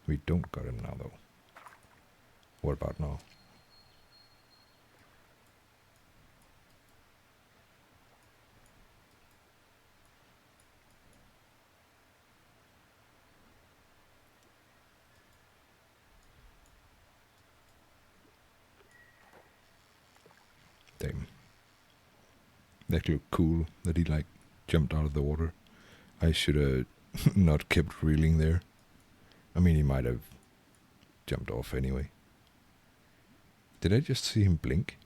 We don't got him now though. What about now? Damn. That looked cool that he like jumped out of the water. I should have not kept reeling there. I mean, he might have jumped off anyway. Did I just see him blink?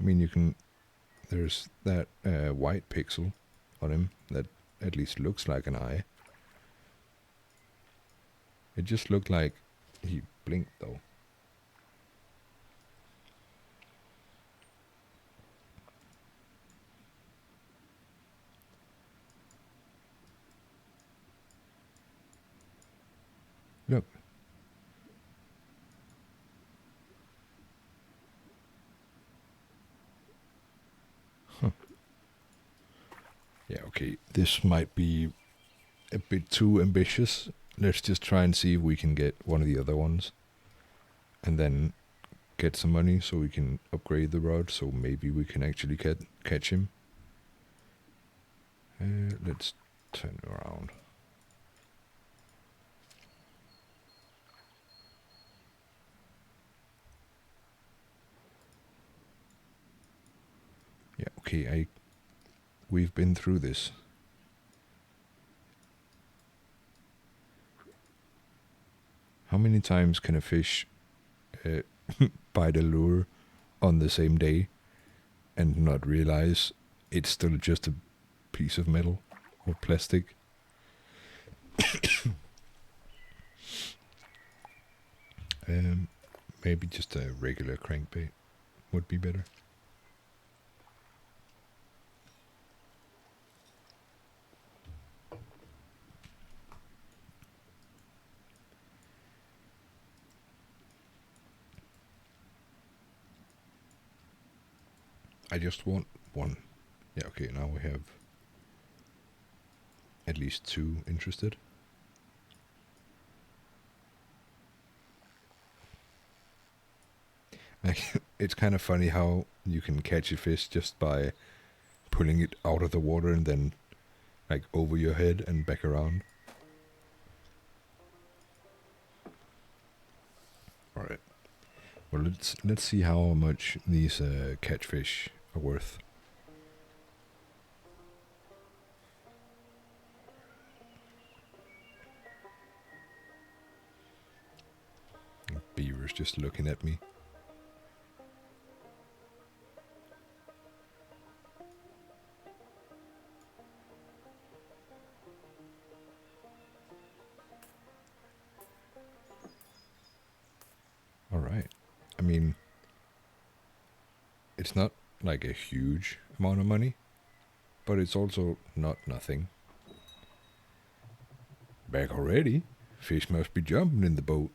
I mean, you can... There's that white pixel on him that at least looks like an eye. It just looked like he blinked though. Look. Huh. Yeah, okay. This might be a bit too ambitious. Let's just try and see if we can get one of the other ones. And then get some money so we can upgrade the rod, so maybe we can actually catch him. Let's turn around. Yeah, okay, we've been through this. How many times can a fish bite a lure on the same day and not realize it's still just a piece of metal or plastic? Maybe just a regular crankbait would be better. I just want one. Yeah, okay, now we have at least 2 interested. Like, it's kind of funny how you can catch a fish just by pulling it out of the water and then like over your head and back around. All right. Well, let's see how much these catfish are worth. Beaver's just looking at me. All right. I mean, it's not like a huge amount of money, but it's also not nothing. Back already? Fish must be jumping in the boat.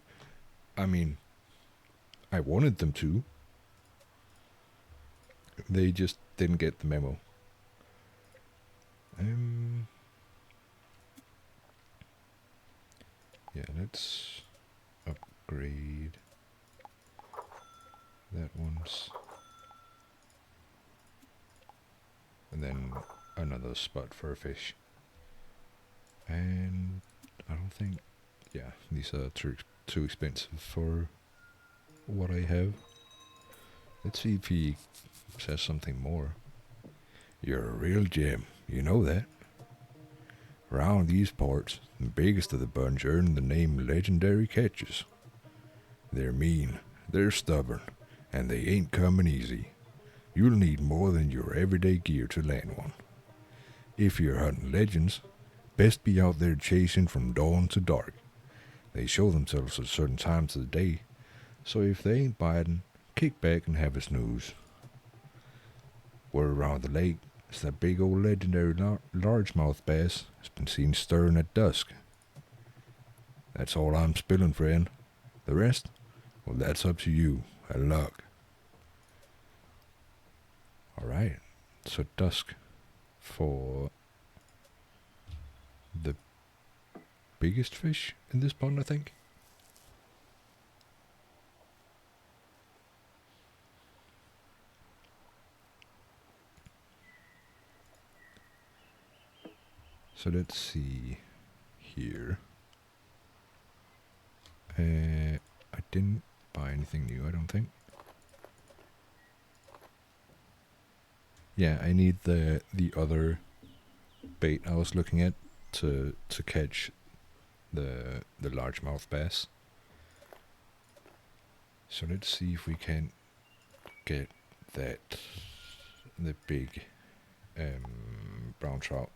I mean, I wanted them to. They just didn't get the memo. Yeah, let's upgrade that once. And then another spot for a fish. And I don't think, yeah, these are too expensive for what I have. Let's see if he says something more. You're a real gem, you know that. Round these parts, the biggest of the bunch earn the name Legendary Catches. They're mean, they're stubborn, and they ain't coming easy. You'll need more than your everyday gear to land one. If you're hunting legends, best be out there chasing from dawn to dark. They show themselves at certain times of the day, so if they ain't biting, kick back and have a snooze. Word around the lake is that big old legendary largemouth bass has been seen stirring at dusk. That's all I'm spilling, friend. The rest, well, that's up to you and luck. Alright, so dusk for the biggest fish in this pond, I think. So let's see here. I didn't buy anything new, I don't think. Yeah, I need the other bait I was looking at to catch the largemouth bass. So let's see if we can get the big brown trout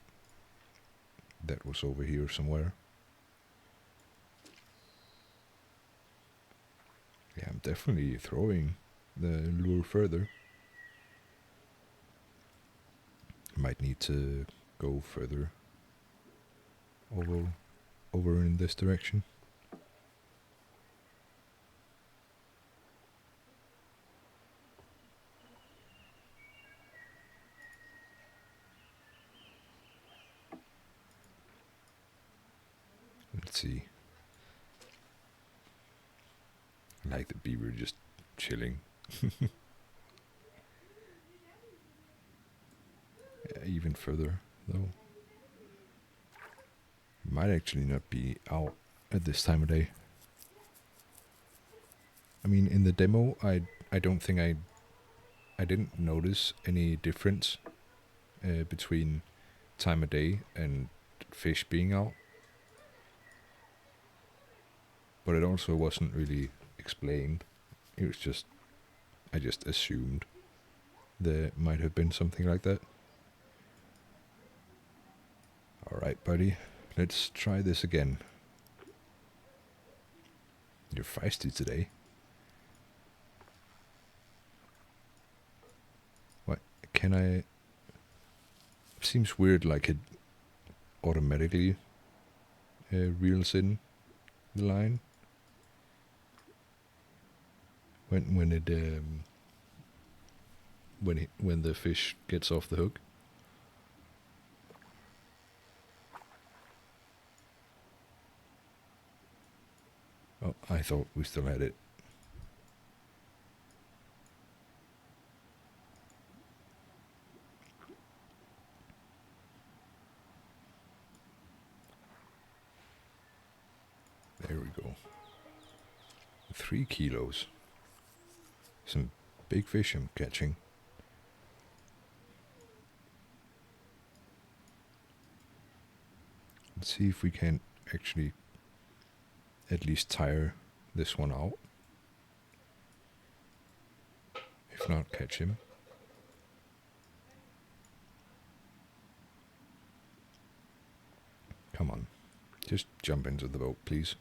that was over here somewhere. Yeah, I'm definitely throwing the lure further. Might need to go further over in this direction. Let's see. I like the beaver just chilling. Even further, though. Might actually not be out at this time of day. I mean, in the demo, I don't think I didn't notice any difference between time of day and fish being out. But it also wasn't really explained. It was just, I just assumed there might have been something like that. Alright, buddy. Let's try this again. You're feisty today. What? Can I... Seems weird, like it automatically reels in the line when the fish gets off the hook. Oh, I thought we still had it. There we go. 3 kilos. Some big fish I'm catching. Let's see if we can actually at least tire this one out. If not, catch him. Come on. Just jump into the boat, please.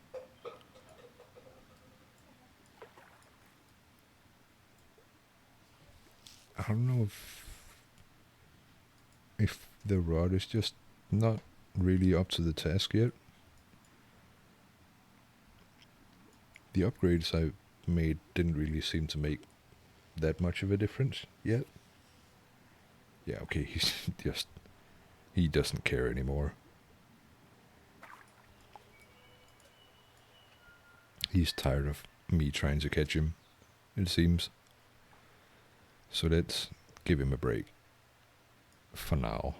I don't know if the rod is just not really up to the task yet. The upgrades I made didn't really seem to make that much of a difference yet. Yeah, okay, he doesn't care anymore. He's tired of me trying to catch him, it seems. So let's give him a break. For now.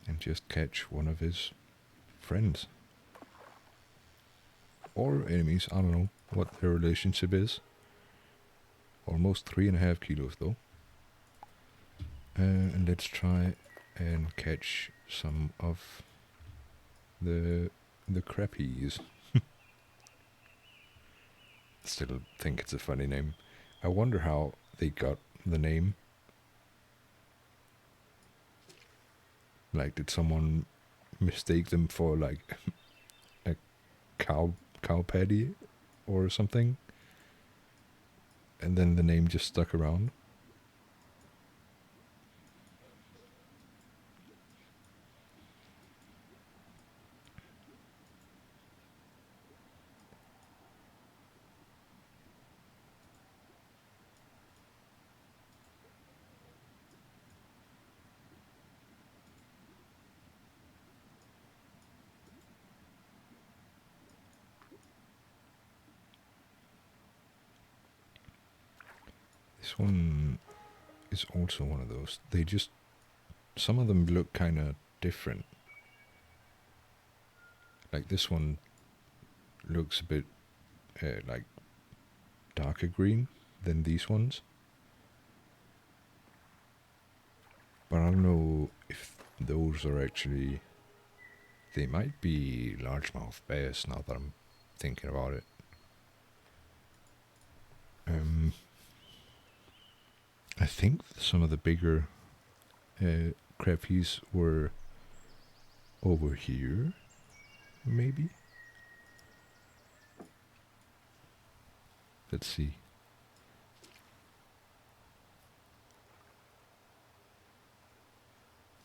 And just catch one of his friends. Or enemies, I don't know what their relationship is. Almost 3.5 kilos though. And let's try and catch some of the crappies. Still think it's a funny name. I wonder how they got the name. Like, did someone mistake them for like a cow patty or something? And then the name just stuck around. This one is also one of those. Some of them look kind of different. Like this one looks a bit like darker green than these ones. But I don't know if those are actually... They might be largemouth bass now that I'm thinking about it. I think some of the bigger crappies were over here, maybe? Let's see.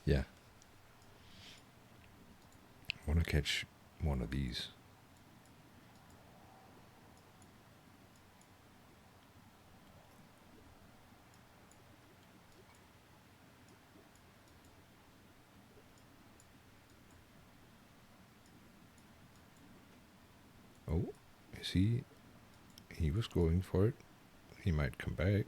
Yeah. I want to catch one of these. See, he was going for it. He might come back.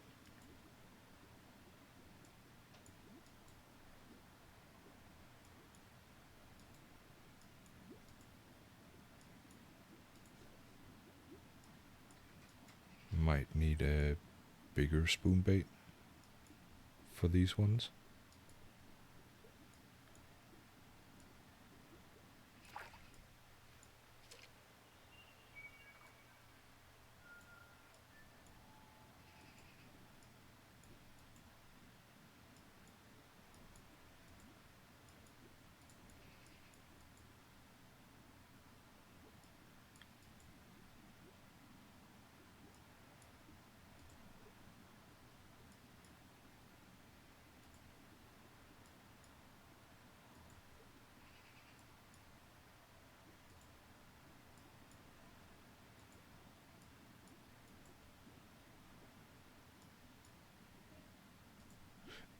Might need a bigger spoon bait for these ones.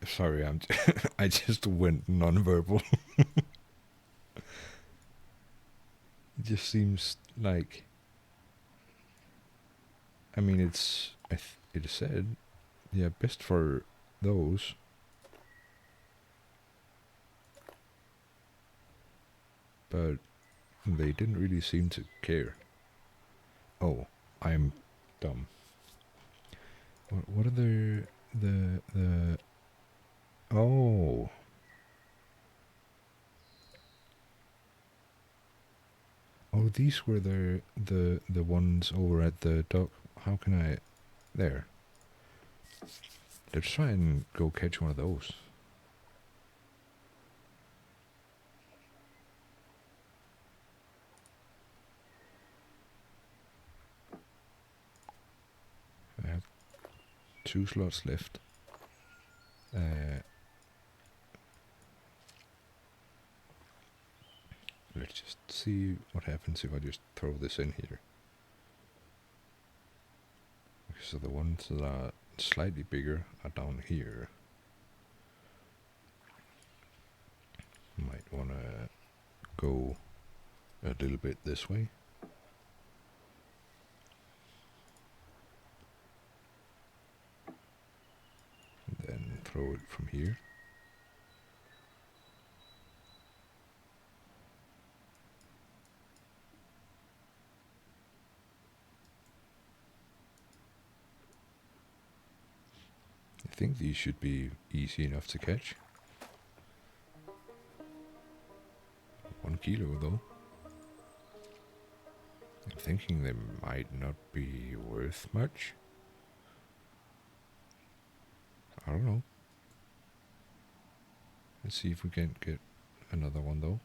Sorry, I'm. I just went non-verbal. It just seems like. I mean, it's. It said, yeah, best for those. But they didn't really seem to care. Oh, I'm dumb. What are the oh. Oh, these were the ones over at the dock. How can I there? Let's try and go catch one of those. I have 2 slots left. Let's just see what happens if I just throw this in here. Okay, so the ones that are slightly bigger are down here. Might want to go a little bit this way. And then throw it from here. I think these should be easy enough to catch. 1 kilo though. I'm thinking they might not be worth much. I don't know. Let's see if we can get another one though.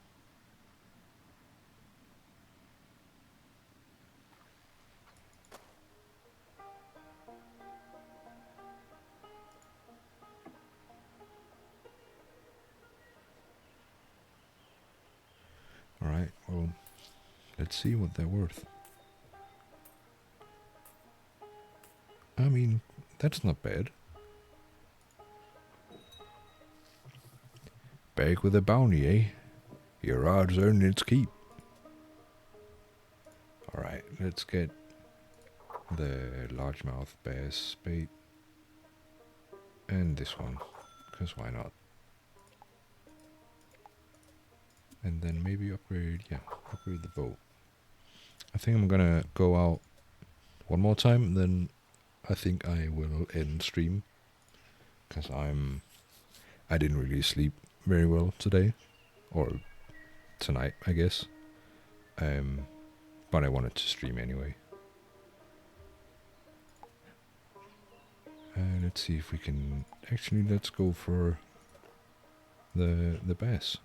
Alright, well, let's see what they're worth. I mean, that's not bad. Back with a bounty, eh? Your odds earned its keep. Alright, let's get the largemouth bass bait. And this one, because why not? And then maybe upgrade the boat. I think I'm gonna go out one more time, then I think I will end stream. Because I didn't really sleep very well today. Or tonight, I guess. But I wanted to stream anyway. Let's see if we can... Actually, let's go for the bass.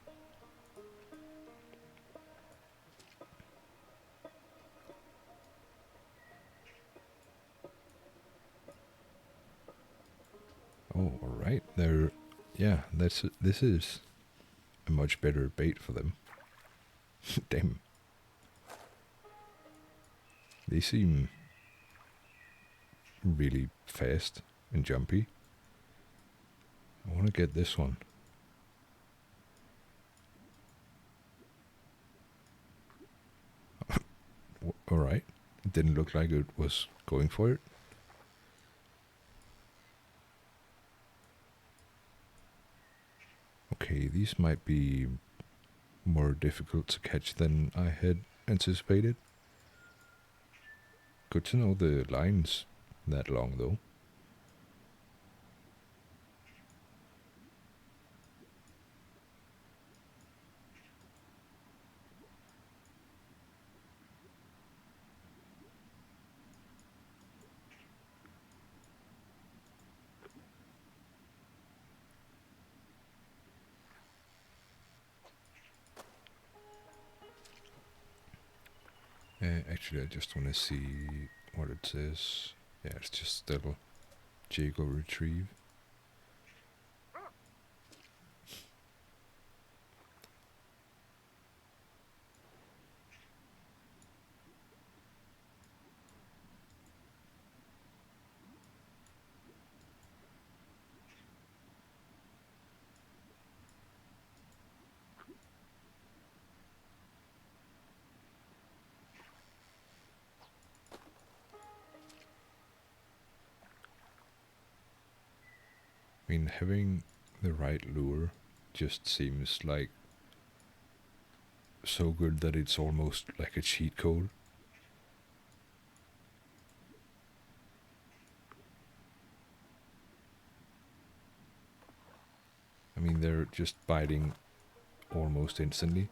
Oh, alright. This is a much better bait for them. Damn. They seem really fast and jumpy. I want to get this one. Alright. It didn't look like it was going for it. Okay, these might be more difficult to catch than I had anticipated. Good to know the line's that long though. Actually, I just want to see what it says. Yeah, it's just still Jago retrieve. I mean, having the right lure just seems like so good that it's almost like a cheat code. I mean, they're just biting almost instantly.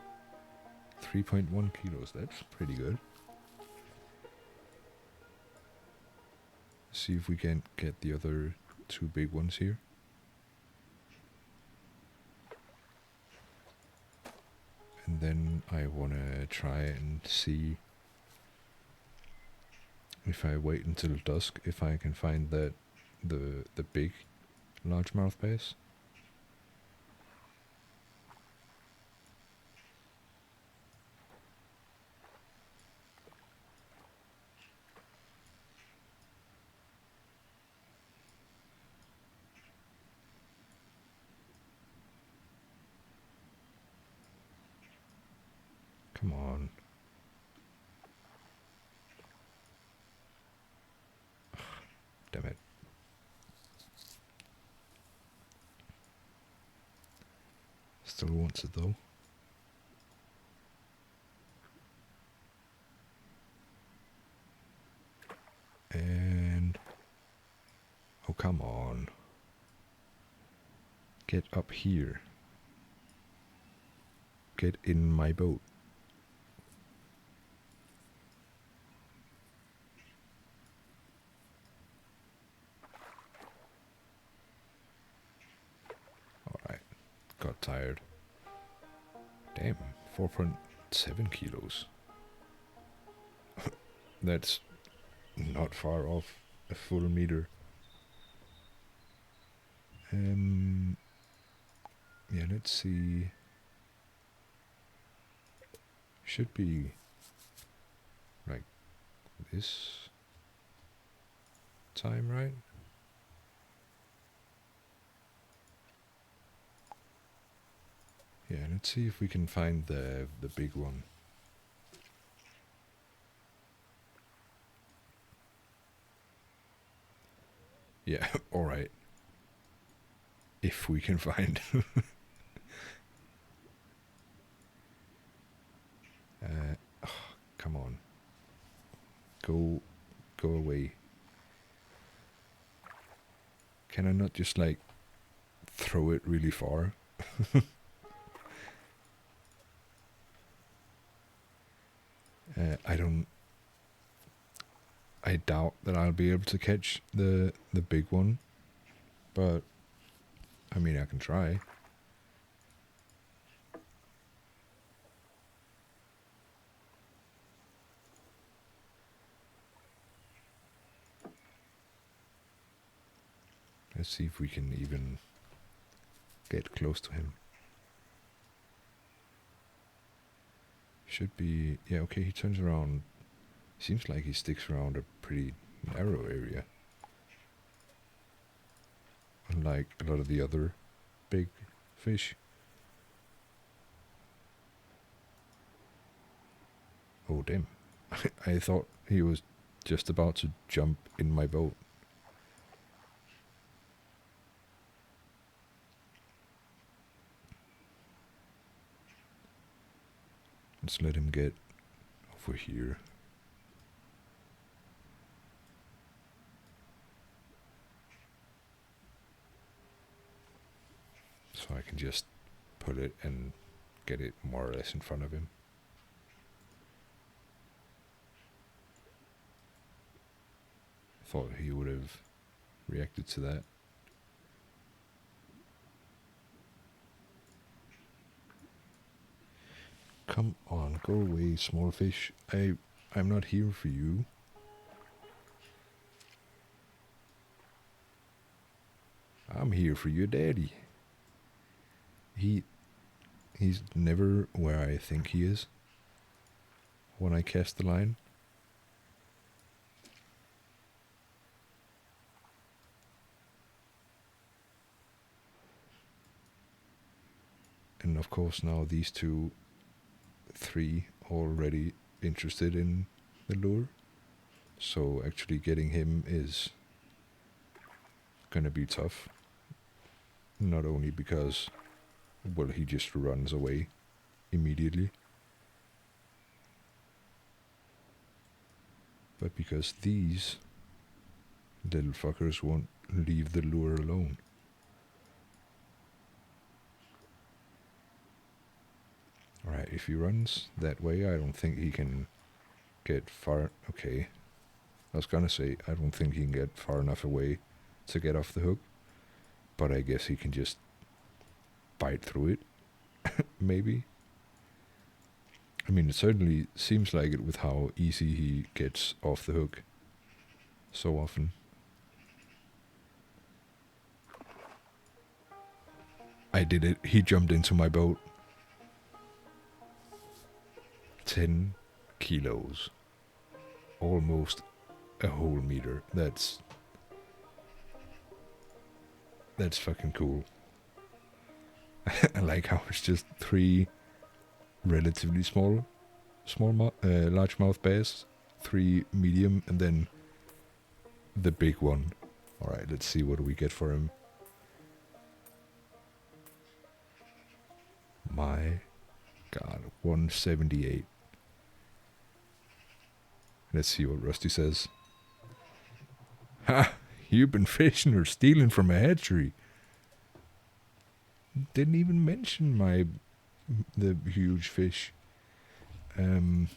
3.1 kilos, that's pretty good. See if we can get the other two big ones here. And then I want to try and see if I wait until dusk, if I can find the big largemouth bass. Come on. Damn it. Still wants it though. And... oh, come on. Get up here. Get in my boat. Alright. Got tired. Damn. 4.7 kilos. That's not far off a full meter. Yeah, let's see. Should be like this time, right? Yeah, let's see if we can find the big one. Yeah, alright. If we can find. Oh, come on. Go away. Can I not just like throw it really far? I doubt that I'll be able to catch the big one, but I mean, I can try. Let's see if we can even get close to him. Should be... yeah, okay, he turns around. Seems like he sticks around a pretty narrow area. Unlike a lot of the other big fish. Oh, damn. I thought he was just about to jump in my boat. Let's let him get over here. So I can just put it and get it more or less in front of him. Thought he would have reacted to that. Come on, go away, small fish. I'm not here for you. I'm here for your daddy. He's never where I think he is when I cast the line. And of course now these 3 already interested in the lure. So actually getting him is gonna be tough. Not only because, well, he just runs away immediately, but because these little fuckers won't leave the lure alone. Alright, if he runs that way, I don't think he can get far. Okay, I was gonna say, I don't think he can get far enough away to get off the hook, but I guess he can just bite through it, maybe. I mean, it certainly seems like it with how easy he gets off the hook so often. I did it. He jumped into my boat. 10 kilos. Almost a whole meter. That's fucking cool. I like how it's just 3 relatively largemouth bass, 3 medium, and then the big one. Alright, let's see what do we get for him. My god, 178. Let's see what Rusty says. Ha! You've been fishing or stealing from a hatchery. Didn't even mention the huge fish. You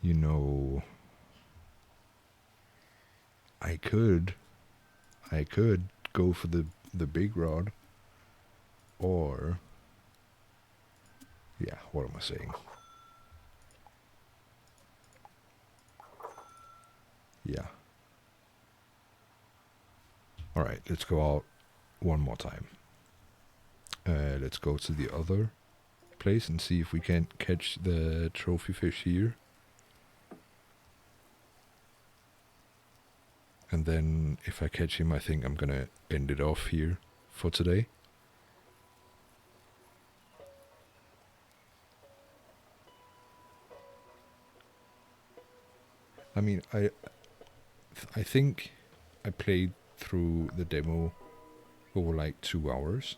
know, I could go for the big rod, or yeah, what am I saying? Yeah. Alright, let's go out one more time. Let's go to the other place and see if we can catch the trophy fish here. And then if I catch him, I think I'm gonna end it off here for today. I mean, I think I played through the demo over like 2 hours.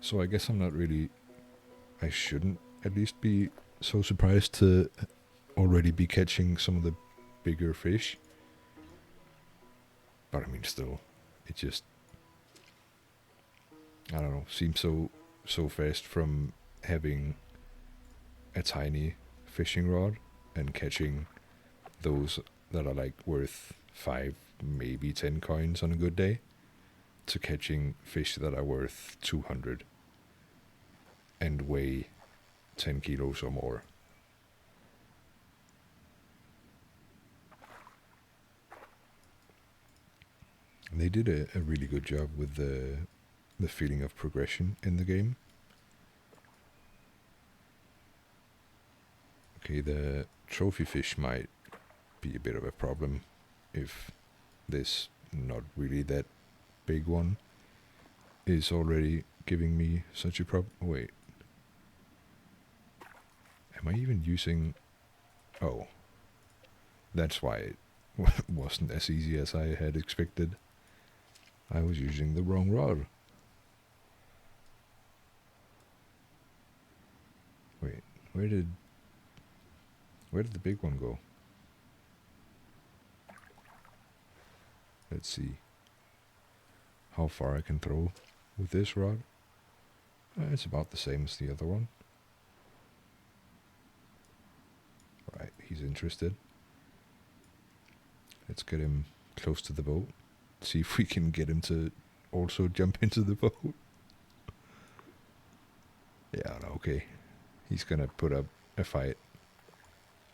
So I guess I'm not really... I shouldn't at least be so surprised to already be catching some of the bigger fish. But I mean, still, it just... I don't know, seems so fast from having a tiny fishing rod and catching those that are like worth 5, maybe 10 coins on a good day, to catching fish that are worth 200 and weigh 10 kilos or more. They did a really good job with the feeling of progression in the game. Okay, the trophy fish might be a bit of a problem if this not really that big one is already giving me such a problem. Wait. Am I even using... Oh. That's why it wasn't as easy as I had expected. I was using the wrong rod. Wait, where did the big one go? Let's see how far I can throw with this rod. It's about the same as the other one. Right, he's interested. Let's get him close to the boat. See if we can get him to also jump into the boat. Yeah, okay. He's gonna put up a fight.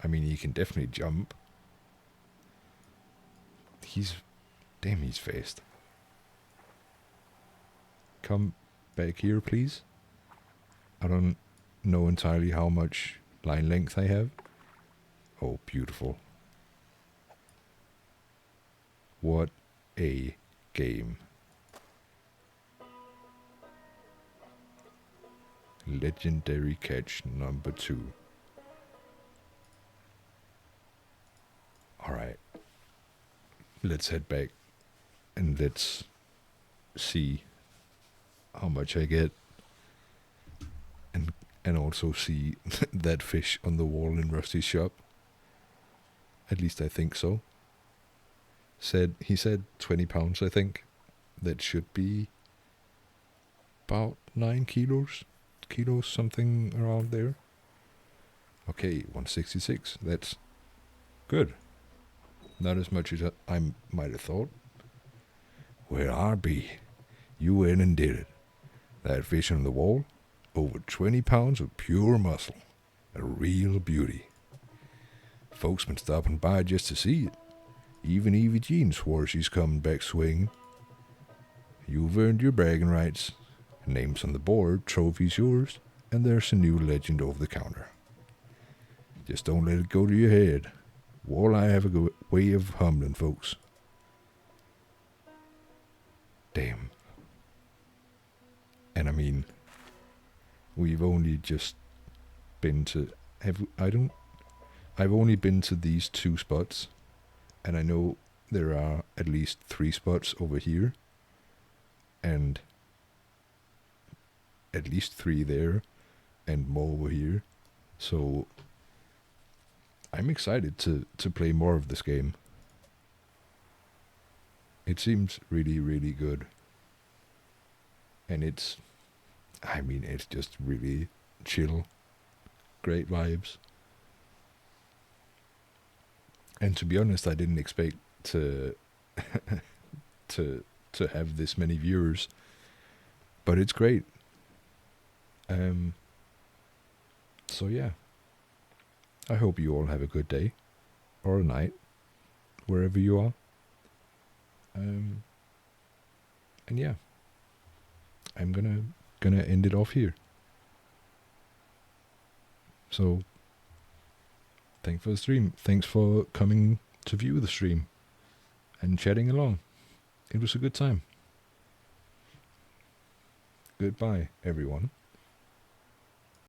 I mean, he can definitely jump. Damn, he's fast. Come back here, please. I don't know entirely how much line length I have. Oh, beautiful. What a game. Legendary catch number 2. Alright. Let's head back and let's see how much I get. And also see that fish on the wall in Rusty's shop. At least I think so. He said 20 pounds, I think. That should be about 9 kilos. Something around there. Okay, 166. That's good. Not as much as I might have thought. Well, RB, you went and did it. That fish on the wall, over 20 pounds of pure muscle. A real beauty. Folks been stopping by just to see it. Even Evie Jean swore she's coming back swinging. You've earned your bragging rights. Name's on the board, trophy's yours, and there's a new legend over the counter. Just don't let it go to your head. Walleye have a way of humbling folks. Damn. And I mean, we've only just been to... I've only been to these 2 spots, and I know there are at least 3 spots over here, and at least 3 there, and more over here. So I'm excited to play more of this game. It seems really, really good. And it's just really chill. Great vibes. And to be honest, I didn't expect to to have this many viewers. But it's great. So yeah. I hope you all have a good day. Or a night. Wherever you are. And yeah. I'm gonna end it off here. So thanks for the stream. Thanks for coming to view the stream and chatting along. It was a good time. Goodbye, everyone.